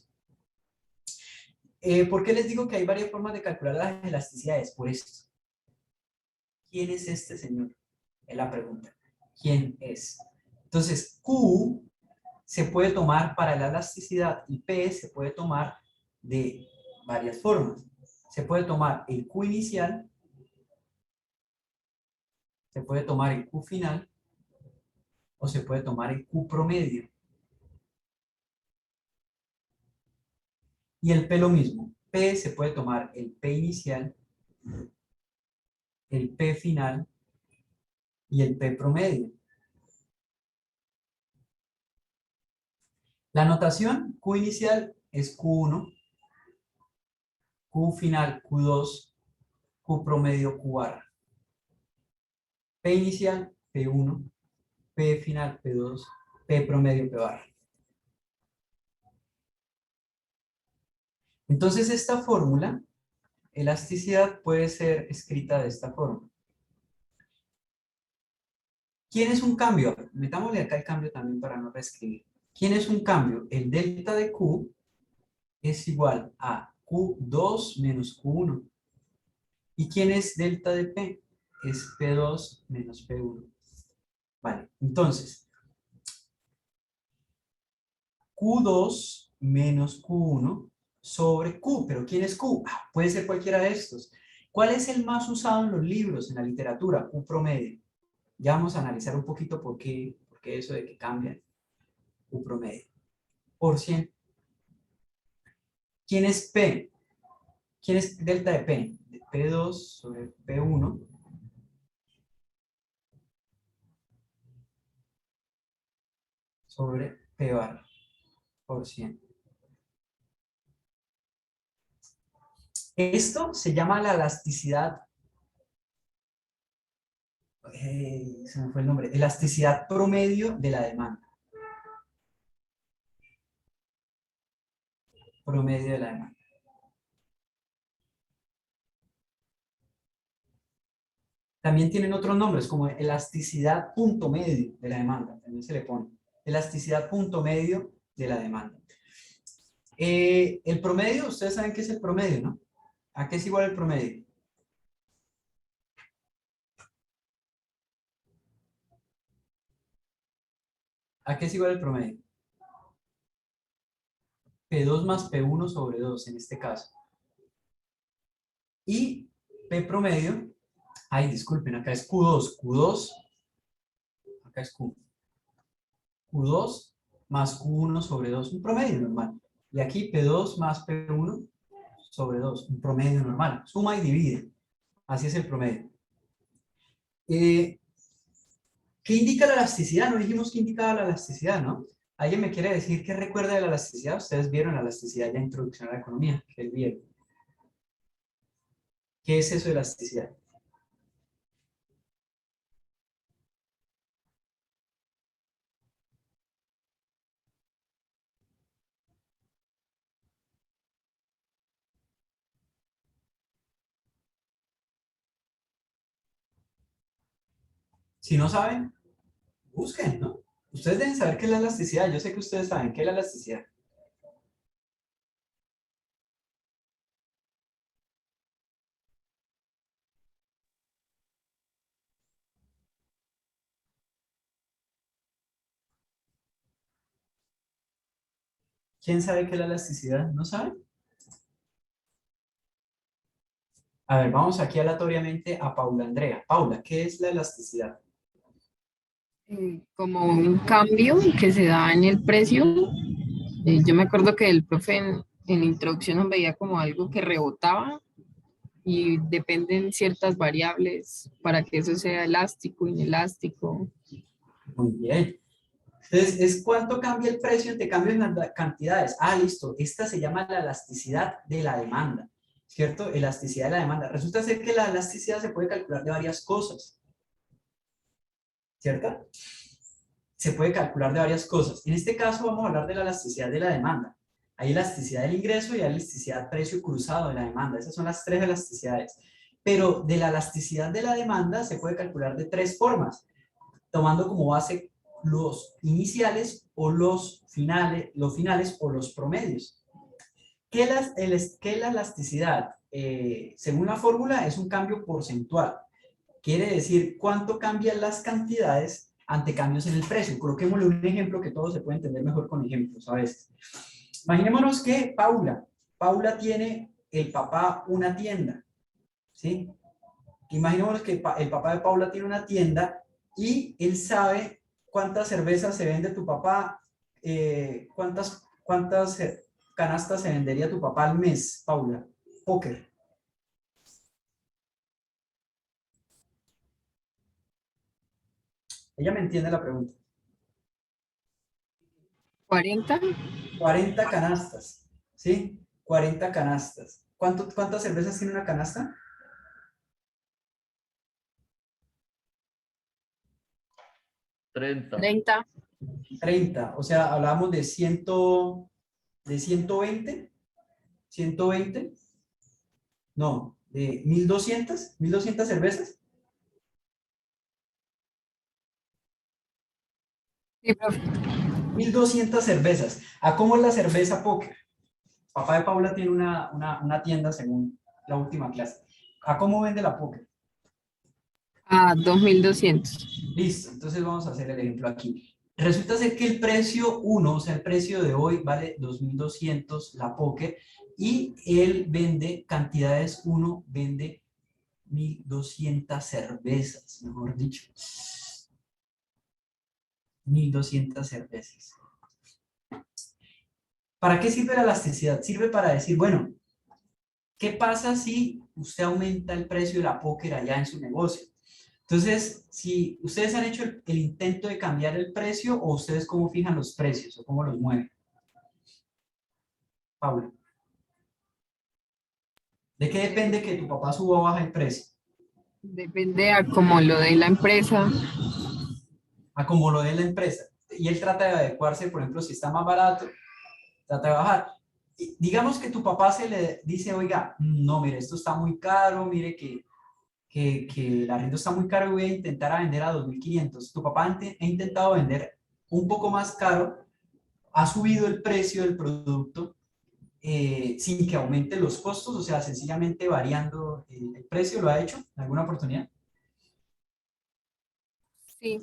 ¿Por qué les digo que hay varias formas de calcular las elasticidades? Por esto. ¿Quién es este señor? Es la pregunta. ¿Quién es? Entonces, Q se puede tomar para la elasticidad y P se puede tomar de varias formas. Se puede tomar el Q inicial, se puede tomar el Q final o se puede tomar el Q promedio. Y el P lo mismo. P se puede tomar el P inicial, el P final y el P promedio. La notación Q inicial es Q1, Q final Q2, Q promedio Q barra. P inicial P1, P final P2, P promedio P barra. Entonces esta fórmula, elasticidad, puede ser escrita de esta forma. ¿Quién es un cambio? Metámosle acá el cambio también para no reescribir. ¿Quién es un cambio? El delta de Q es igual a Q2 menos Q1. ¿Y quién es delta de P? Es P2 menos P1. Vale, entonces, Q2 menos Q1 sobre Q. ¿Pero quién es Q? Puede ser cualquiera de estos. ¿Cuál es el más usado en los libros, en la literatura? Q promedio. Ya vamos a analizar un poquito por qué eso de que cambian. Q promedio. Por 100. ¿Quién es P? ¿Quién es delta de P? De P2 sobre P1 sobre P barra por 100. Esto se llama la elasticidad, se me fue el nombre, elasticidad promedio de la demanda. Promedio de la demanda. También tienen otros nombres como elasticidad punto medio de la demanda, también se le pone. Elasticidad punto medio de la demanda. El promedio, ustedes saben qué es el promedio, ¿no? ¿A qué es igual el promedio? ¿A qué es igual el promedio? P2 más P1 sobre 2 en este caso. Y P promedio, disculpen, acá es Q2, acá es Q2 más Q1 sobre 2, un promedio normal. Y aquí P2 más P1 sobre 2, un promedio normal. Suma y divide. Así es el promedio. ¿Qué indica la elasticidad? No dijimos que indicaba la elasticidad, ¿no? ¿Alguien me quiere decir qué recuerda de la elasticidad? Ustedes vieron la elasticidad ya en Introducción a la Economía, que él vieron. ¿Qué es eso de elasticidad? Si no saben, busquen, ¿no? Ustedes deben saber qué es la elasticidad. Yo sé que ustedes saben qué es la elasticidad. ¿Quién sabe qué es la elasticidad? ¿No saben? A ver, vamos aquí aleatoriamente a Paula Andrea. Paula, ¿qué es la elasticidad? Como un cambio que se da en el precio. Yo me acuerdo que el profe en la introducción nos veía como algo que rebotaba y dependen ciertas variables para que eso sea elástico, inelástico. Muy bien. Entonces, ¿es cuánto cambia el precio entre cambios en las cantidades? Listo. Esta se llama la elasticidad de la demanda, ¿cierto? Elasticidad de la demanda. Resulta ser que la elasticidad se puede calcular de varias cosas, ¿cierto? Se puede calcular de varias cosas. En este caso vamos a hablar de la elasticidad de la demanda. Hay elasticidad del ingreso y hay elasticidad precio cruzado de la demanda. Esas son las tres elasticidades. pero de la elasticidad de la demanda se puede calcular de tres formas, tomando como base los iniciales o los finales o los promedios. ¿Qué es la elasticidad? Según la fórmula, es un cambio porcentual. Quiere decir cuánto cambian las cantidades ante cambios en el precio. Coloquémosle un ejemplo que todo se puede entender mejor con ejemplos a veces. Imaginémonos que Paula tiene el papá una tienda, ¿sí? Imaginémonos que el papá de Paula tiene una tienda y él sabe cuántas cervezas se vende tu papá, cuántas canastas se vendería tu papá al mes, Paula. Póker. Ella me entiende la pregunta. 40. 40 canastas, ¿sí? 40 canastas. ¿Cuántas cervezas tiene una canasta? 30. 30. O sea, hablábamos de 120. 120. No, de 1200. 1200 cervezas. Sí, profe. 1200 cervezas. ¿A cómo es la cerveza Póker? Papá de Paula tiene una tienda según la última clase. ¿A cómo vende la Póker? A 2200. Listo, entonces vamos a hacer el ejemplo aquí. Resulta ser que el precio 1, o sea, el precio de hoy vale 2200 la Póker y él vende cantidades 1, vende 1200 cervezas, mejor dicho. 1200 cervezas. ¿Para qué sirve la elasticidad? Sirve para decir, bueno, ¿qué pasa si usted aumenta el precio de la Póker allá en su negocio? Entonces, si ustedes han hecho el intento de cambiar el precio o ustedes cómo fijan los precios o cómo los mueven. Paula. ¿De qué depende que tu papá suba o baja el precio? Depende a como lo de la empresa. A como lo de la empresa. Y él trata de adecuarse, por ejemplo, si está más barato, trata de bajar. Y digamos que tu papá se le dice, oiga, no, mire, esto está muy caro, mire que el arriendo está muy caro y voy a intentar a vender a 2500. Tu papá ha intentado vender un poco más caro, ha subido el precio del producto sin que aumente los costos, o sea, sencillamente variando el precio. ¿Lo ha hecho en alguna oportunidad? Sí.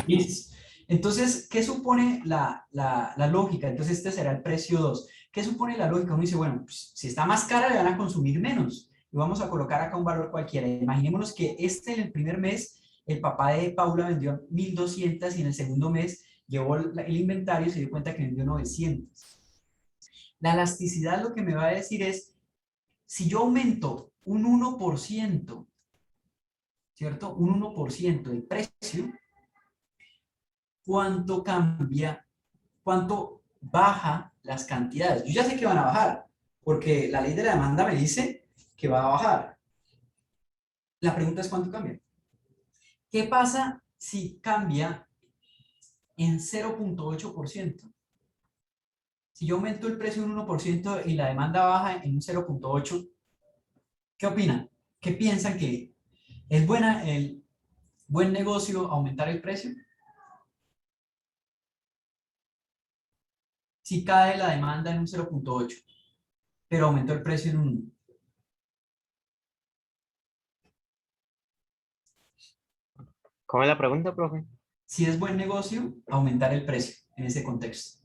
Listo. Entonces, ¿qué supone la lógica? Entonces, este será el precio 2. ¿Qué supone la lógica? Uno dice, bueno, pues, si está más cara, le van a consumir menos. Y vamos a colocar acá un valor cualquiera. Imaginémonos que en el primer mes, el papá de Paula vendió 1200 y en el segundo mes llevó el inventario y se dio cuenta que vendió 900. La elasticidad lo que me va a decir es, si yo aumento un 1%, ¿cierto? Un 1% del precio, ¿cuánto cambia? ¿Cuánto baja las cantidades? Yo ya sé que van a bajar, porque la ley de la demanda me dice que va a bajar. La pregunta es ¿cuánto cambia? ¿Qué pasa si cambia en 0.8%? Si yo aumento el precio en un 1% y la demanda baja en un 0.8%, ¿qué opinan? ¿Qué piensan que es el buen negocio aumentar el precio? Si cae la demanda en un 0.8, pero aumentó el precio en un 1. ¿Cómo es la pregunta, profe? Si es buen negocio aumentar el precio en ese contexto.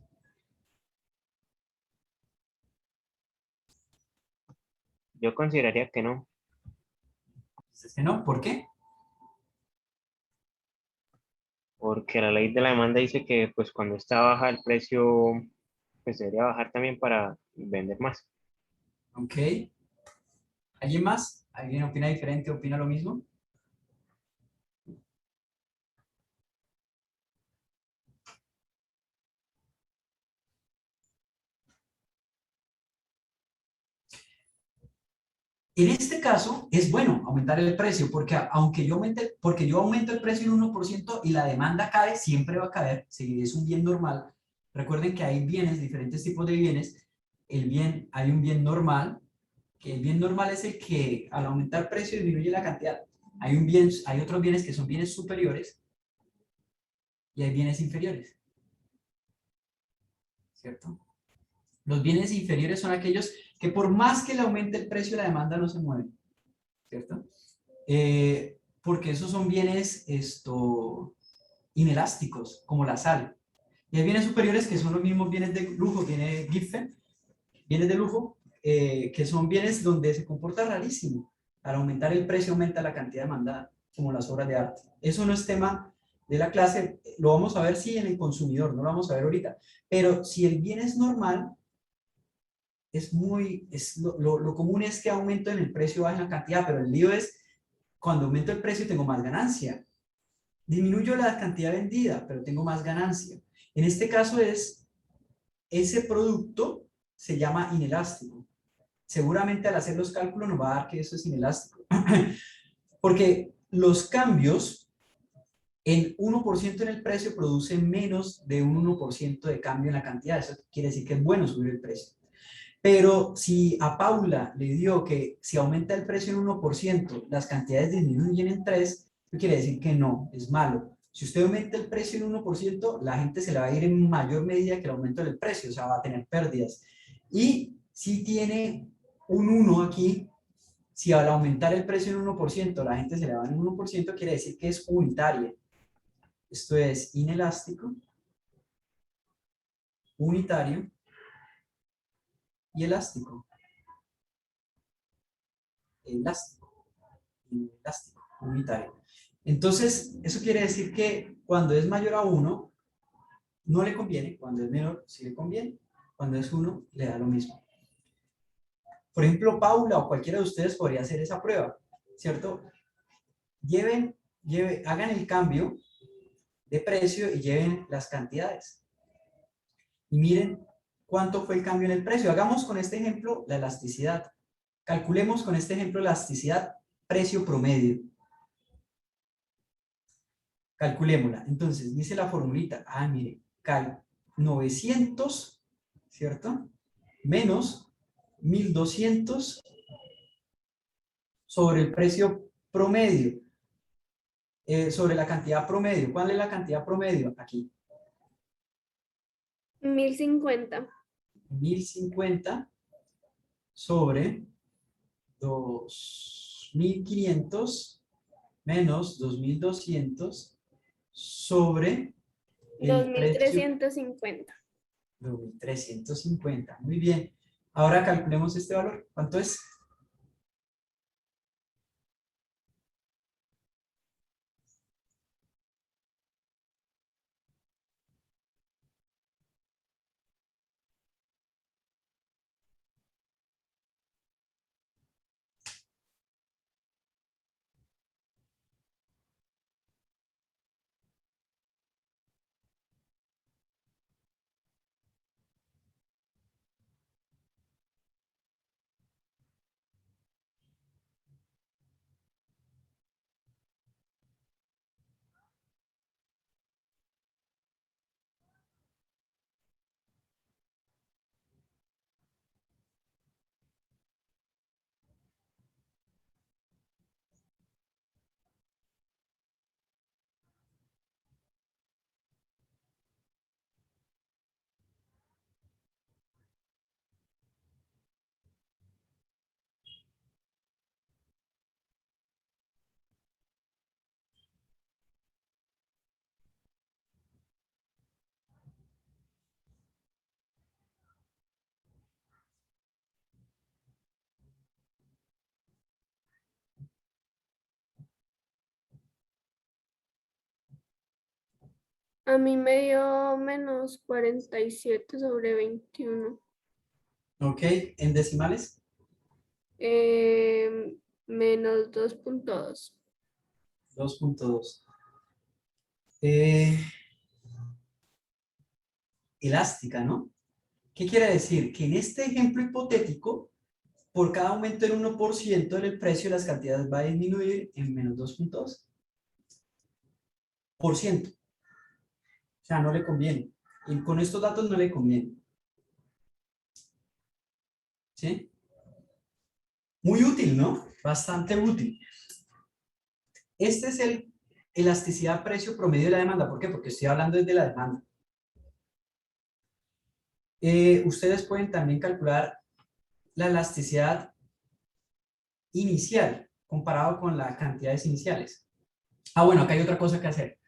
Yo consideraría que no, ¿Es que no? ¿Por qué? porque la ley de la demanda dice que pues cuando está baja el precio, pues debería bajar también para vender más. Ok. ¿Alguien más? ¿Alguien opina diferente? ¿Opina lo mismo? En este caso, es bueno aumentar el precio, porque porque yo aumento el precio en 1% y la demanda cae, siempre va a caer, si es un bien normal. Recuerden que hay bienes, diferentes tipos de bienes. Hay un bien normal, que el bien normal es el que al aumentar el precio disminuye la cantidad. Hay otros bienes que son bienes superiores y hay bienes inferiores, ¿cierto? Los bienes inferiores son aquellos que por más que le aumente el precio, la demanda no se mueve, ¿cierto? Porque esos son bienes inelásticos, como la sal. Y hay bienes superiores que son los mismos bienes de lujo, bienes Giffen, bienes de lujo, que son bienes donde se comporta rarísimo. Al aumentar el precio aumenta la cantidad demandada, como las obras de arte. Eso no es tema de la clase, lo vamos a ver sí en el consumidor, no lo vamos a ver ahorita. Pero si el bien es normal, lo común es que aumento en el precio, baja en la cantidad, pero el lío es cuando aumento el precio tengo más ganancia. Disminuyo la cantidad vendida, pero tengo más ganancia. En este caso ese producto se llama inelástico. Seguramente al hacer los cálculos nos va a dar que eso es inelástico. Porque los cambios en 1% en el precio producen menos de un 1% de cambio en la cantidad. Eso quiere decir que es bueno subir el precio. Pero si a Paula le dio que si aumenta el precio en 1%, las cantidades disminuyen en 3%, eso quiere decir que no, es malo. Si usted aumenta el precio en 1%, la gente se le va a ir en mayor medida que el aumento del precio, o sea, va a tener pérdidas. Y si tiene un 1 aquí, si al aumentar el precio en 1%, la gente se le va en 1%, quiere decir que es unitaria. Esto es inelástico, unitario y elástico. Elástico, unitario. Entonces, eso quiere decir que cuando es mayor a 1, no le conviene, cuando es menor, sí le conviene, cuando es 1, le da lo mismo. Por ejemplo, Paula o cualquiera de ustedes podría hacer esa prueba, ¿cierto? Hagan el cambio de precio y lleven las cantidades. Y miren cuánto fue el cambio en el precio. Hagamos con este ejemplo la elasticidad. Calculemos con este ejemplo la elasticidad precio promedio. Calculémosla. Entonces, dice la formulita. Mire, 900, ¿cierto? Menos 1200 sobre el precio promedio. Sobre la cantidad promedio. ¿Cuál es la cantidad promedio? Aquí. 1050. 1050 sobre 2500 menos 2200 sobre el precio 2350. 2350. Muy bien. Ahora calculemos este valor. ¿Cuánto es? A mí me dio menos 47 sobre 21. Ok. ¿En decimales? Menos 2.2. 2.2. Elástica, ¿no? ¿Qué quiere decir? Que en este ejemplo hipotético, por cada aumento del 1% del precio, las cantidades va a disminuir en menos 2.2%. O sea, no le conviene. Y con estos datos no le conviene. ¿Sí? Muy útil, ¿no? Bastante útil. Este es el elasticidad precio promedio de la demanda. ¿Por qué? Porque estoy hablando desde la demanda. Ustedes pueden también calcular la elasticidad inicial comparado con las cantidades iniciales. Ah, bueno, acá hay otra cosa que hacer.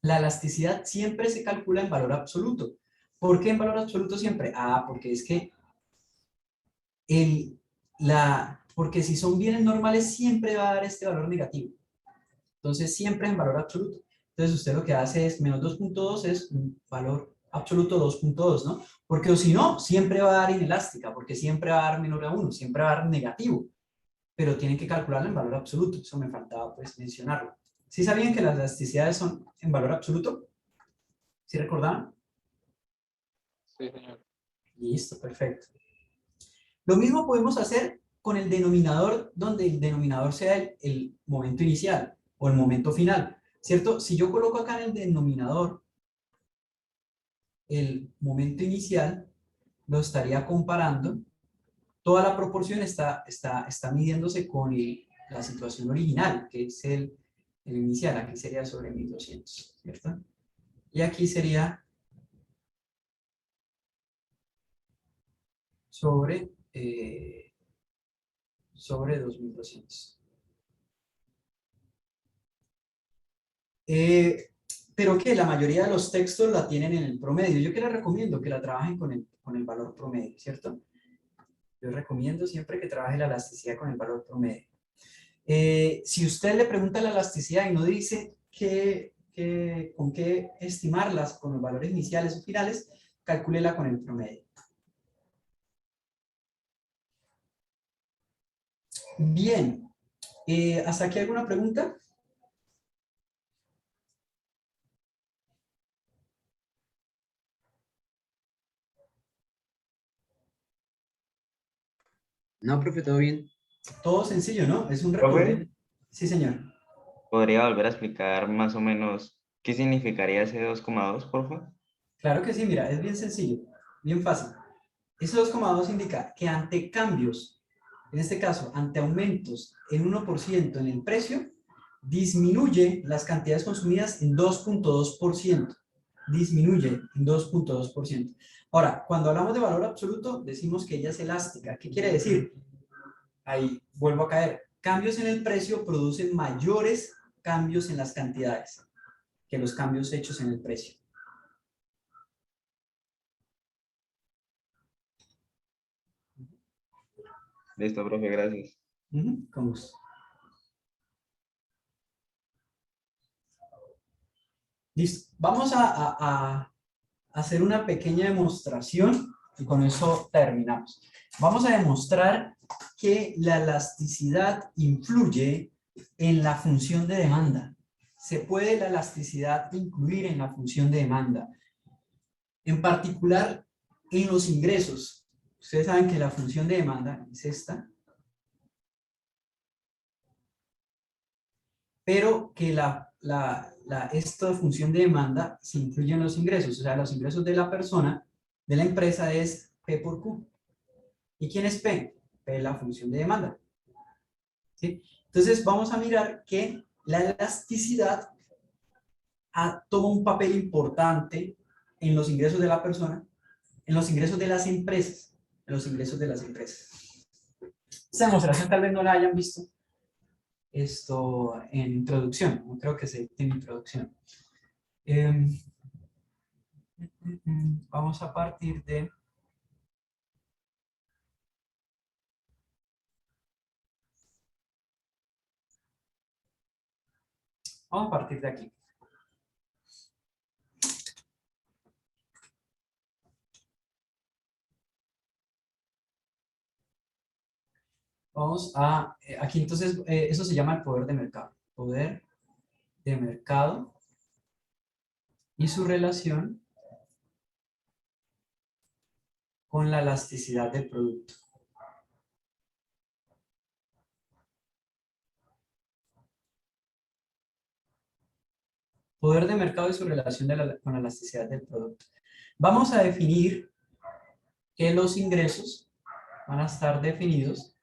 La elasticidad siempre se calcula en valor absoluto. ¿Por qué en valor absoluto siempre? Ah, porque es que porque si son bienes normales siempre va a dar este valor negativo. Entonces siempre en valor absoluto. Entonces usted lo que hace es menos 2.2 es un valor absoluto 2.2, ¿no? Porque o si no, siempre va a dar inelástica, porque siempre va a dar menor a 1, siempre va a dar negativo. Pero tienen que calcularlo en valor absoluto. Eso me faltaba pues mencionarlo. ¿Sí sabían que las elasticidades son en valor absoluto? ¿Sí recordaban? Sí, señor. Listo, perfecto. Lo mismo podemos hacer con el denominador, donde el denominador sea el momento inicial o el momento final, ¿cierto? Si yo coloco acá en el denominador el momento inicial, lo estaría comparando. Toda la proporción está midiéndose con la situación original, que es el inicial. Aquí sería sobre 1200, ¿cierto? Y aquí sería sobre 2200. Pero que la mayoría de los textos la tienen en el promedio. Yo que les recomiendo que la trabajen con el valor promedio, ¿cierto? Yo recomiendo siempre que trabaje la elasticidad con el valor promedio. Si usted le pregunta la elasticidad y no dice con qué estimarlas, con los valores iniciales o finales, calcúlela con el promedio. Bien, ¿hasta aquí alguna pregunta? No, profe, todo bien. Todo sencillo, ¿no? Es un ¿Profe? recorrido. Sí, señor. ¿Podría volver a explicar más o menos qué significaría ese 2,2, por favor? Claro que sí, mira, es bien sencillo, bien fácil. Ese 2,2 indica que ante cambios, en este caso, ante aumentos en 1% en el precio, disminuye las cantidades consumidas en 2.2%. Disminuye en 2.2%. Ahora, cuando hablamos de valor absoluto, decimos que ella es elástica. ¿Qué quiere decir? Ahí vuelvo a caer. Cambios en el precio producen mayores cambios en las cantidades que los cambios hechos en el precio. Listo, profe, gracias. Con gusto. Listo. Vamos a hacer una pequeña demostración y con eso terminamos. Vamos a demostrar que la elasticidad influye en la función de demanda. Se puede la elasticidad incluir en la función de demanda. En particular, en los ingresos. Ustedes saben que la función de demanda es esta. Pero que esta función de demanda se incluye en los ingresos. O sea, los ingresos de la persona, de la empresa, es P por Q. ¿Y quién es P? P es la función de demanda. ¿Sí? Entonces, vamos a mirar que la elasticidad toma un papel importante en los ingresos de la persona, en los ingresos de las empresas, en los ingresos de las empresas. Esta demostración tal vez no la hayan visto en introducción, no creo que se tiene introducción. Vamos a partir de aquí. Aquí entonces, eso se llama el poder de mercado. Poder de mercado y su relación con la elasticidad del producto. Poder de mercado y su relación con la elasticidad del producto. Vamos a definir que los ingresos van a estar definidos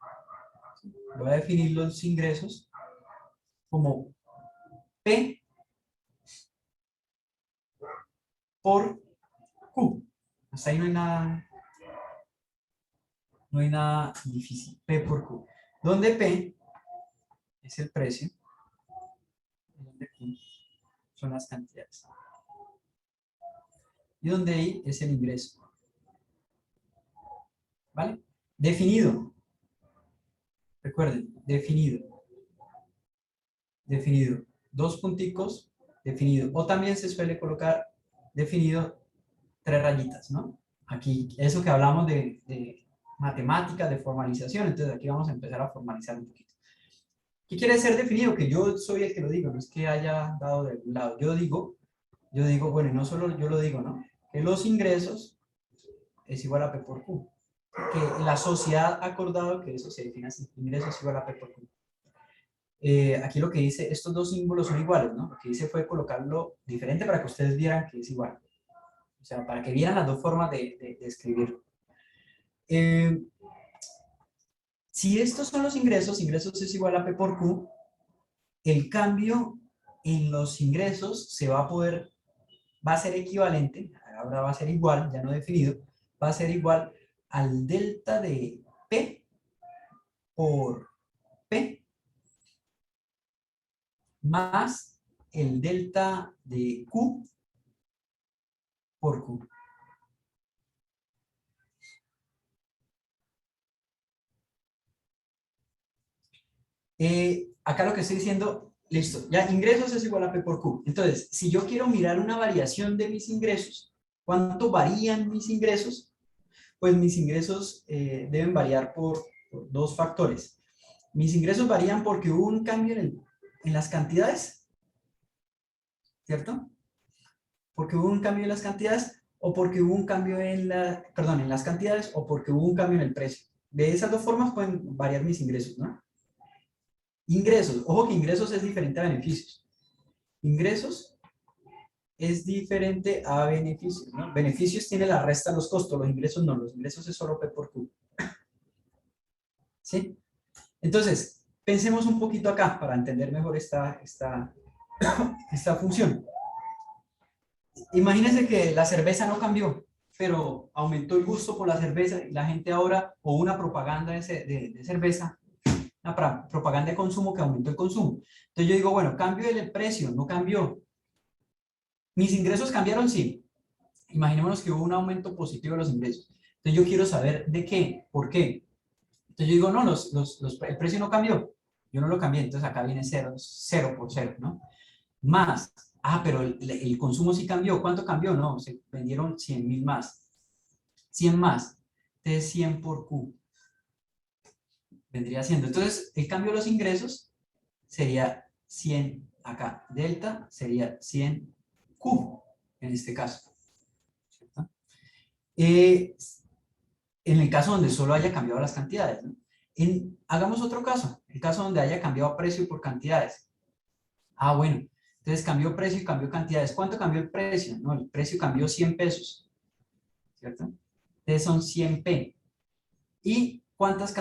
voy a definir los ingresos como P por Q. Hasta ahí no hay nada difícil. P por Q. Donde P es el precio, donde Q son las cantidades. Y donde I es el ingreso. ¿Vale? Definido. Recuerden, definido. Definido. Dos punticos, definido. O también se suele colocar definido 3 rayitas, ¿no? Aquí, eso que hablamos de matemáticas, de formalización, entonces aquí vamos a empezar a formalizar un poquito. ¿Qué quiere ser definido? Que yo soy el que lo digo, no es que haya dado de algún lado. Yo digo, bueno, y no solo yo lo digo, ¿no? Que los ingresos es igual a P por Q. Que la sociedad ha acordado que eso se define así, ingresos igual a P por Q. Aquí lo que dice, estos dos símbolos son iguales, ¿no? Lo que hice fue colocarlo diferente para que ustedes vieran que es igual. O sea, para que vieran las dos formas de escribirlo. Si estos son los ingresos, ingresos es igual a P por Q, el cambio en los ingresos va a ser equivalente, ahora va a ser igual, ya no definido, va a ser igual al delta de P por P más el delta de Q por Q. Acá lo que estoy diciendo, listo, ya ingresos es igual a P por Q. Entonces, si yo quiero mirar una variación de mis ingresos, ¿cuánto varían mis ingresos? Pues mis ingresos deben variar por dos factores. Mis ingresos varían porque hubo un cambio en las cantidades, ¿cierto? Porque hubo un cambio en las cantidades o porque hubo un cambio en las cantidades o porque hubo un cambio en el precio. De esas dos formas pueden variar mis ingresos, ¿no? Ingresos, ojo que ingresos es diferente a beneficios. Ingresos es diferente a beneficios, ¿no? Beneficios tiene la resta de los costos, los ingresos no, los ingresos es solo P por Q. ¿Sí? Entonces, pensemos un poquito acá para entender mejor esta función. Imagínense que la cerveza no cambió, pero aumentó el gusto por la cerveza y la gente ahora, o una propaganda de cerveza, una propaganda de consumo que aumentó el consumo. Entonces yo digo, bueno, cambio el precio, no cambió. ¿Mis ingresos cambiaron? Sí. Imaginémonos que hubo un aumento positivo de los ingresos. Entonces yo quiero saber de qué, por qué. Entonces yo digo, no, el precio no cambió. Yo no lo cambié, entonces acá viene 0 por 0, ¿no? Más, pero el consumo sí cambió. ¿Cuánto cambió? No, se vendieron 100.000 más. 100 más. Entonces 100 por Q. Vendría siendo. Entonces el cambio de los ingresos sería 100 acá. Delta sería 100 Q en este caso. ¿Cierto? En el caso donde solo haya cambiado las cantidades, ¿no? Hagamos otro caso, el caso donde haya cambiado precio por cantidades. Bueno, entonces cambió precio y cambió cantidades. ¿Cuánto cambió el precio? No, el precio cambió 100 pesos, ¿cierto? Entonces son 100p. ¿Y cuántas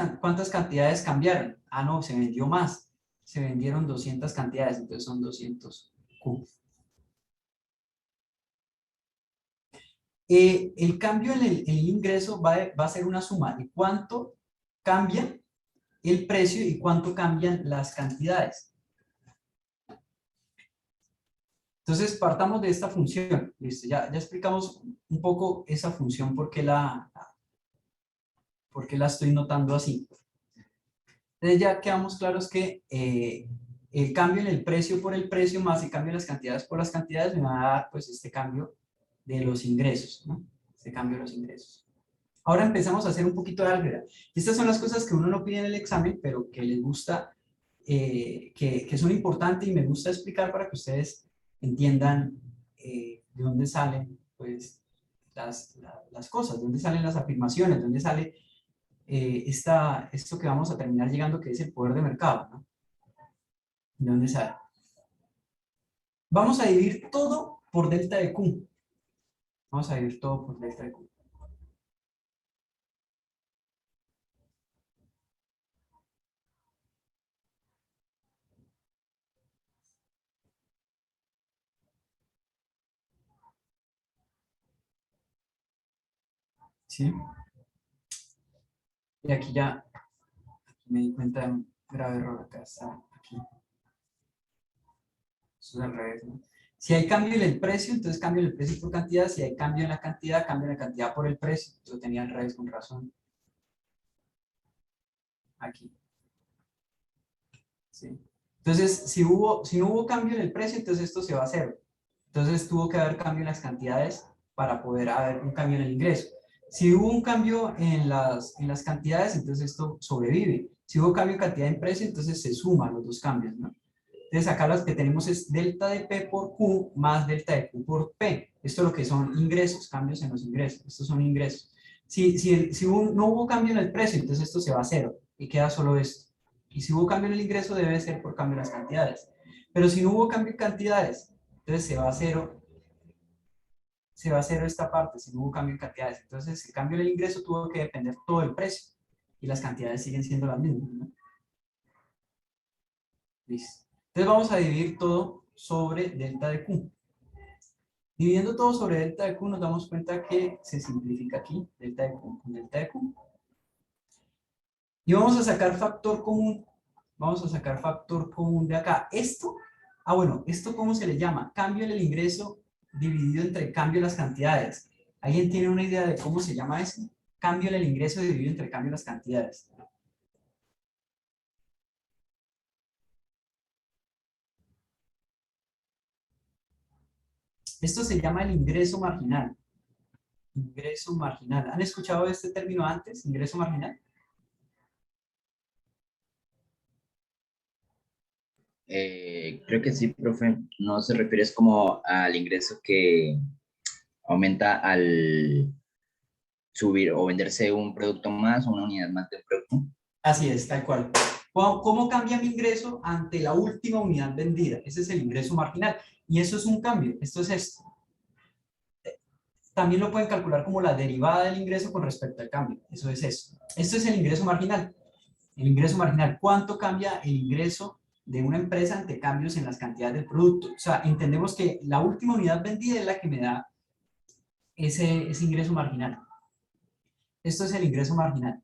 cantidades cambiaron? No, se vendió más. Se vendieron 200 cantidades, entonces son 200 Q. El cambio en el ingreso va a ser una suma de cuánto cambia el precio y cuánto cambian las cantidades. Entonces, partamos de esta función. Listo, ya explicamos un poco esa función, por qué la estoy notando así. Entonces, ya quedamos claros que el cambio en el precio por el precio más el cambio en las cantidades por las cantidades me va a dar pues este cambio de los ingresos, ¿no? Este cambio de los ingresos. Ahora empezamos a hacer un poquito de álgebra. Estas son las cosas que uno no pide en el examen, pero que les gusta, que son importantes y me gusta explicar para que ustedes entiendan de dónde salen pues, las cosas, de dónde salen las afirmaciones, de dónde sale esto que vamos a terminar llegando, que es el poder de mercado, ¿no? ¿De dónde sale? Vamos a dividir todo por delta de Q. Vamos a dividir todo por delta de Q. ¿Sí? Y aquí ya me di cuenta de un grave error. Acá está, aquí. Eso es al revés, ¿no? Si hay cambio en el precio, entonces cambio el precio por cantidad. Si hay cambio en la cantidad, cambio la cantidad por el precio. Lo tenía al revés con razón. Aquí. ¿Sí? Entonces, si no hubo cambio en el precio, entonces esto se va a cero. Entonces tuvo que haber cambio en las cantidades para poder haber un cambio en el ingreso. Si hubo un cambio en las cantidades, entonces esto sobrevive. Si hubo cambio en cantidad en precio, entonces se suman los dos cambios, ¿no? Entonces acá lo que tenemos es delta de P por Q más delta de Q por P. Esto es lo que son ingresos, cambios en los ingresos. Estos son ingresos. No hubo cambio en el precio, entonces esto se va a cero y queda solo esto. Y si hubo cambio en el ingreso, debe ser por cambio en las cantidades. Pero si no hubo cambio en cantidades, entonces se va a cero esta parte, si no hubo cambio en cantidades. Entonces el cambio en el ingreso tuvo que depender todo del precio y las cantidades siguen siendo las mismas, ¿no? Listo. Entonces vamos a dividir todo sobre delta de Q. Dividiendo todo sobre delta de Q nos damos cuenta que se simplifica aquí, delta de Q con delta de Q. Y vamos a sacar factor común. Vamos a sacar factor común de acá. Esto, bueno, ¿esto cómo se le llama? Cambio en el ingreso dividido entre cambio en las cantidades. ¿Alguien tiene una idea de cómo se llama eso? Cambio en el ingreso dividido entre cambio en las cantidades. Esto se llama el ingreso marginal. Ingreso marginal. ¿Han escuchado este término antes? Ingreso marginal. Creo que sí, profe. No se refiere es como al ingreso que aumenta al subir o venderse un producto más o una unidad más de un producto. Así es, tal cual. ¿Cómo cambia mi ingreso ante la última unidad vendida? Ese es el ingreso marginal. Y eso es un cambio. Esto es esto. También lo pueden calcular como la derivada del ingreso con respecto al cambio. Eso es eso. Esto es el ingreso marginal. El ingreso marginal. ¿Cuánto cambia el ingreso de una empresa ante cambios en las cantidades del producto? O sea, entendemos que la última unidad vendida es la que me da ese ingreso marginal. Esto es el ingreso marginal.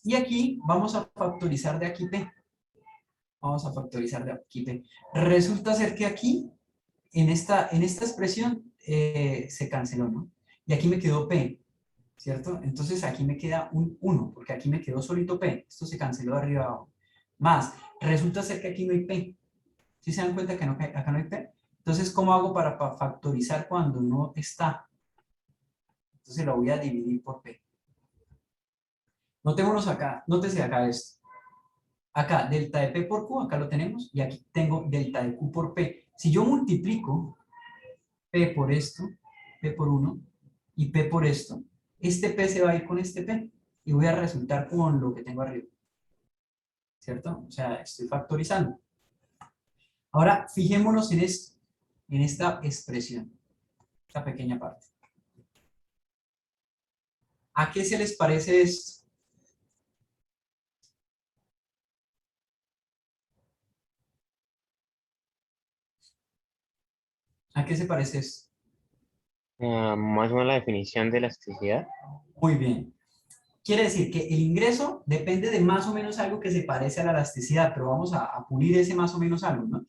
Y aquí vamos a factorizar de aquí P. Vamos a factorizar de aquí P. Resulta ser que aquí, en esta expresión, se canceló, ¿no? Y aquí me quedó P, ¿cierto? Entonces aquí me queda un 1, porque aquí me quedó solito P. Esto se canceló de arriba abajo. Más, resulta ser que aquí no hay P. ¿Sí se dan cuenta que acá no hay P? Entonces, ¿cómo hago para factorizar cuando no está? Entonces lo voy a dividir por P. Notémonos acá, nótese acá esto. Acá, delta de P por Q, acá lo tenemos, y aquí tengo delta de Q por P. Si yo multiplico P por esto, P por 1, y P por esto, este P se va a ir con este P, y voy a resultar con lo que tengo arriba. ¿Cierto? O sea, estoy factorizando. Ahora, fijémonos en esto, en esta expresión, esta pequeña parte. ¿A qué se les parece esto? ¿A qué se parece esto? Más o menos la definición de elasticidad. Muy bien. Quiere decir que el ingreso depende de más o menos algo que se parece a la elasticidad, pero vamos a pulir ese más o menos algo, ¿no?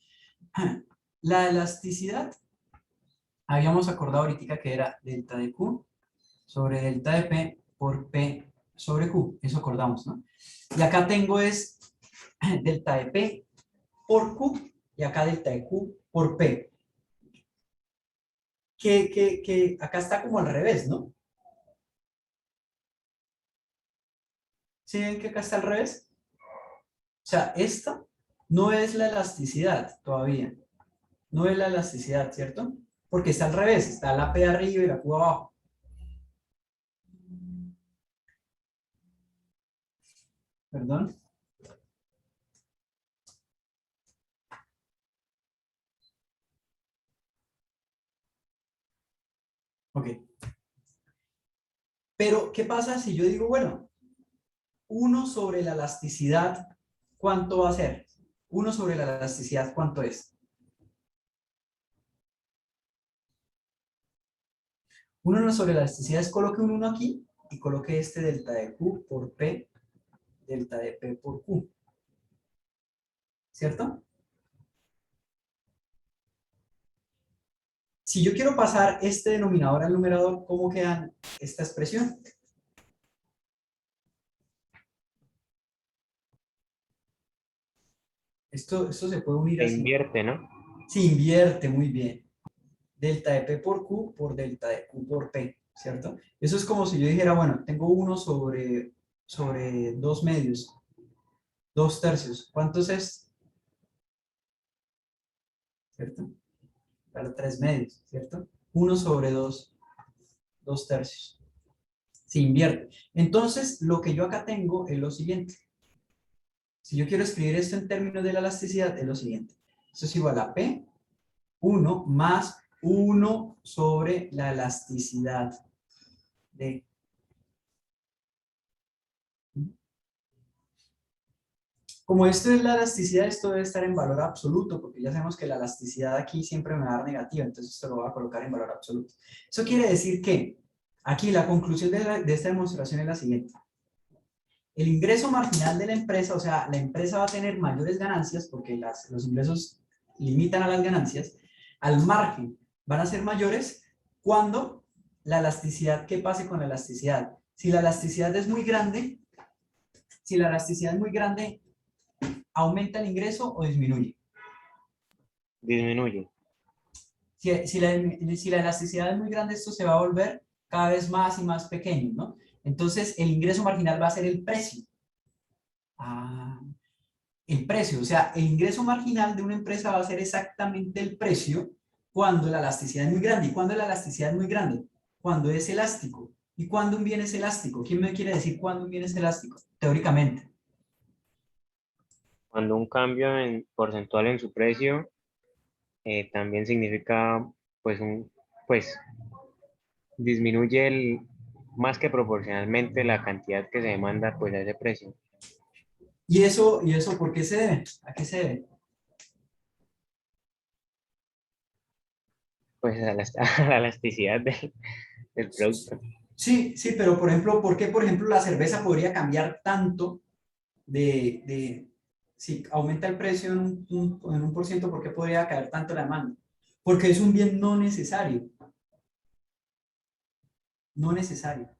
La elasticidad, habíamos acordado ahorita que era delta de Q sobre delta de P por P sobre Q, eso acordamos, ¿no? Y acá tengo es delta de P por Q y acá delta de Q por P. Que acá está como al revés, ¿no? ¿Sí ven que acá está al revés? O sea, esta no es la elasticidad todavía. No es la elasticidad, ¿cierto? Porque está al revés, está la P arriba y la Q abajo. Perdón. Ok. Pero, ¿qué pasa si yo digo, bueno, 1 sobre la elasticidad, ¿cuánto va a ser? 1 sobre la elasticidad, ¿cuánto es? 1 sobre la elasticidad es coloque un 1 aquí y coloque este delta de Q por P, delta de P por Q. ¿Cierto? Si yo quiero pasar este denominador al numerador, ¿cómo queda esta expresión? Esto se puede unir Se así. invierte, ¿no? Se invierte muy bien. Delta de P por Q por delta de Q por P, ¿cierto? Eso es como si yo dijera, bueno, tengo 1 sobre 2 medios, 2 tercios. ¿Cuánto es esto? ¿Cierto? Para 3 medios, ¿cierto? 1 sobre 2 tercios. Se invierte. Entonces, lo que yo acá tengo es lo siguiente. Si yo quiero escribir esto en términos de la elasticidad, es lo siguiente. Esto es igual a P, 1 más 1 sobre la elasticidad de... Como esto es la elasticidad, esto debe estar en valor absoluto, porque ya sabemos que la elasticidad aquí siempre me va a dar negativa, entonces esto lo voy a colocar en valor absoluto. Eso quiere decir que aquí la conclusión de esta demostración es la siguiente. El ingreso marginal de la empresa, o sea, la empresa va a tener mayores ganancias, porque los ingresos limitan a las ganancias, al margen van a ser mayores cuando la elasticidad, ¿qué pase con la elasticidad? Si la elasticidad es muy grande, ¿aumenta el ingreso o disminuye? Disminuye. Si la elasticidad es muy grande, esto se va a volver cada vez más y más pequeño, ¿no? Entonces, el ingreso marginal va a ser el precio. El precio, o sea, el ingreso marginal de una empresa va a ser exactamente el precio cuando la elasticidad es muy grande. ¿Y cuándo la elasticidad es muy grande? Cuando es elástico. ¿Y cuándo un bien es elástico? ¿Quién me quiere decir cuándo un bien es elástico? Teóricamente. Cuando un cambio en porcentual en su precio también significa, pues disminuye más que proporcionalmente la cantidad que se demanda pues a ese precio. ¿Y eso por qué se debe? ¿A qué se debe? Pues a la, a la elasticidad del producto. Sí, sí, pero por ejemplo, ¿por qué, por ejemplo, la cerveza podría cambiar tanto si aumenta el precio en un por ciento, ¿por qué podría caer tanto la demanda? Porque es un bien no necesario. No necesario.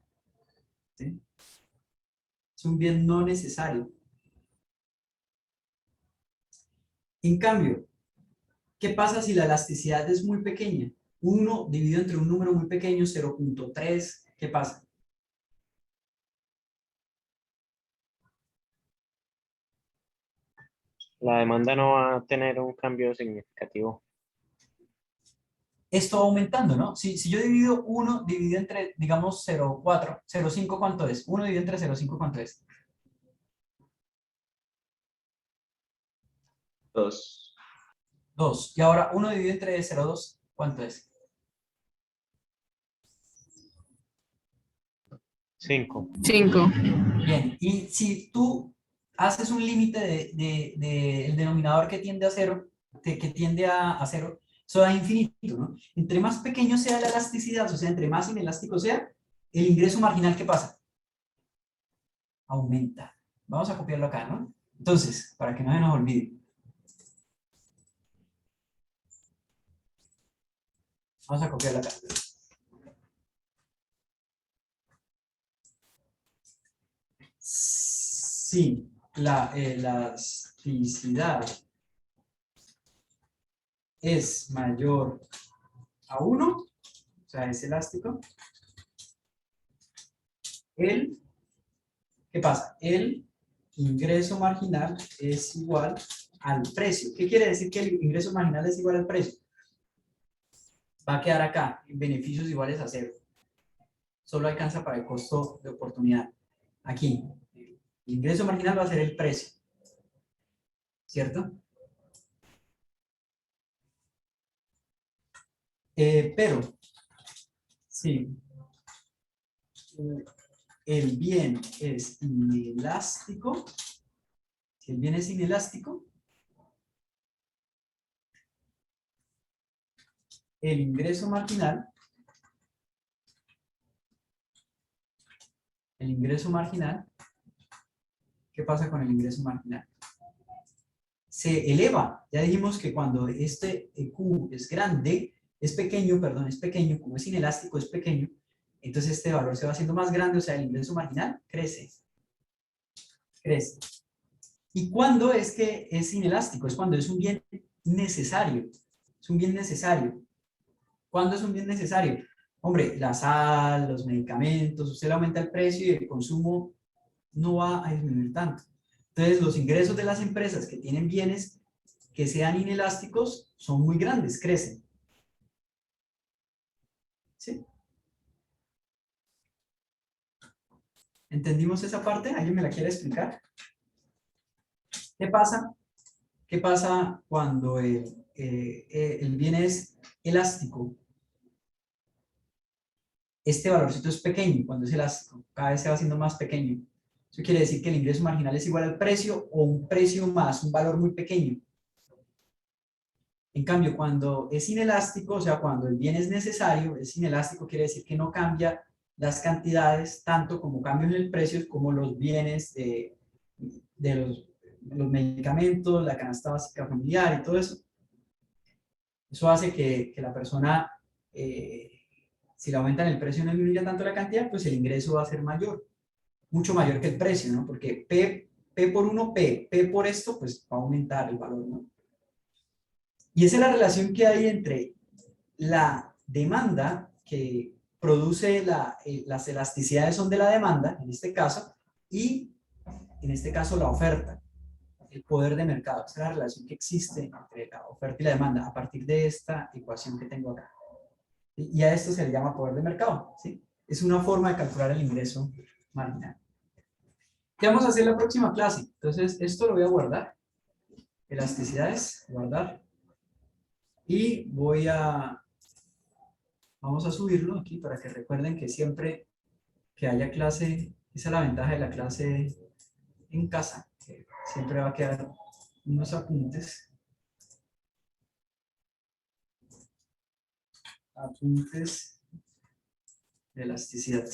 ¿Sí? Es un bien no necesario. En cambio, ¿qué pasa si la elasticidad es muy pequeña? 1 dividido entre un número muy pequeño, 0.3, ¿qué pasa? La demanda no va a tener un cambio significativo. Esto va aumentando, ¿no? Si yo divido 1 dividido entre, digamos, 0.4, 0.5, ¿cuánto es? 1 dividido entre 0.5, ¿cuánto es? 2. 2. Y ahora 1 dividido entre 0.2, ¿cuánto es? 5. 5. Bien, y si tú haces un límite el denominador que tiende a cero, que tiende a cero, eso da infinito, ¿no? Entre más pequeño sea la elasticidad, o sea, entre más inelástico sea, el ingreso marginal, ¿qué pasa? Aumenta. Vamos a copiarlo acá, ¿no? Entonces, para que no se nos olvide. Vamos a copiarlo acá. Si la elasticidad es mayor a 1, o sea, es elástico, ¿qué pasa? El ingreso marginal es igual al precio. ¿Qué quiere decir que el ingreso marginal es igual al precio? Va a quedar acá, beneficios iguales a 0. Solo alcanza para el costo de oportunidad. Aquí, el ingreso marginal va a ser el precio. ¿Cierto? Pero, sí, el bien es inelástico. Si el bien es inelástico, el ingreso marginal el ingreso marginal, ¿qué pasa con el ingreso marginal? Se eleva. Ya dijimos que cuando este Q es grande, es pequeño, Q es inelástico, es pequeño, entonces este valor se va haciendo más grande, o sea, el ingreso marginal crece. Crece. ¿Y cuándo es que es inelástico? Es cuando es un bien necesario. Es un bien necesario. ¿Cuándo es un bien necesario? Hombre, la sal, los medicamentos, usted le aumenta el precio y el consumo no va a disminuir tanto. Entonces, los ingresos de las empresas que tienen bienes que sean inelásticos son muy grandes, crecen. ¿Sí? ¿Entendimos esa parte? ¿Alguien me la quiere explicar? ¿Qué pasa? ¿Qué pasa cuando el bien es elástico? Este valorcito es pequeño cuando es elástico, cada vez se va haciendo más pequeño. Eso quiere decir que el ingreso marginal es igual al precio o un precio más un valor muy pequeño. En cambio, cuando es inelástico, o sea, cuando el bien es necesario, es inelástico, quiere decir que no cambia las cantidades tanto como cambian el precio como los bienes de los medicamentos, la canasta básica familiar y todo eso. Eso hace que la persona, si le aumentan el precio no disminuya tanto la cantidad, pues el ingreso va a ser mayor, mucho mayor que el precio, ¿no? Porque P por 1, P por esto, pues va a aumentar el valor, ¿no? Y esa es la relación que hay entre la demanda que produce las elasticidades son de la demanda, en este caso, y en este caso la oferta, el poder de mercado. Esa es la relación que existe entre la oferta y la demanda a partir de esta ecuación que tengo acá. Y a esto se le llama poder de mercado, ¿sí? Es una forma de calcular el ingreso marginal. ¿Qué vamos a hacer en la próxima clase? Entonces, esto lo voy a guardar. Elasticidades, guardar. Y vamos a subirlo aquí para que recuerden que siempre que haya clase, esa es la ventaja de la clase en casa, que siempre va a quedar unos apuntes de elasticidad.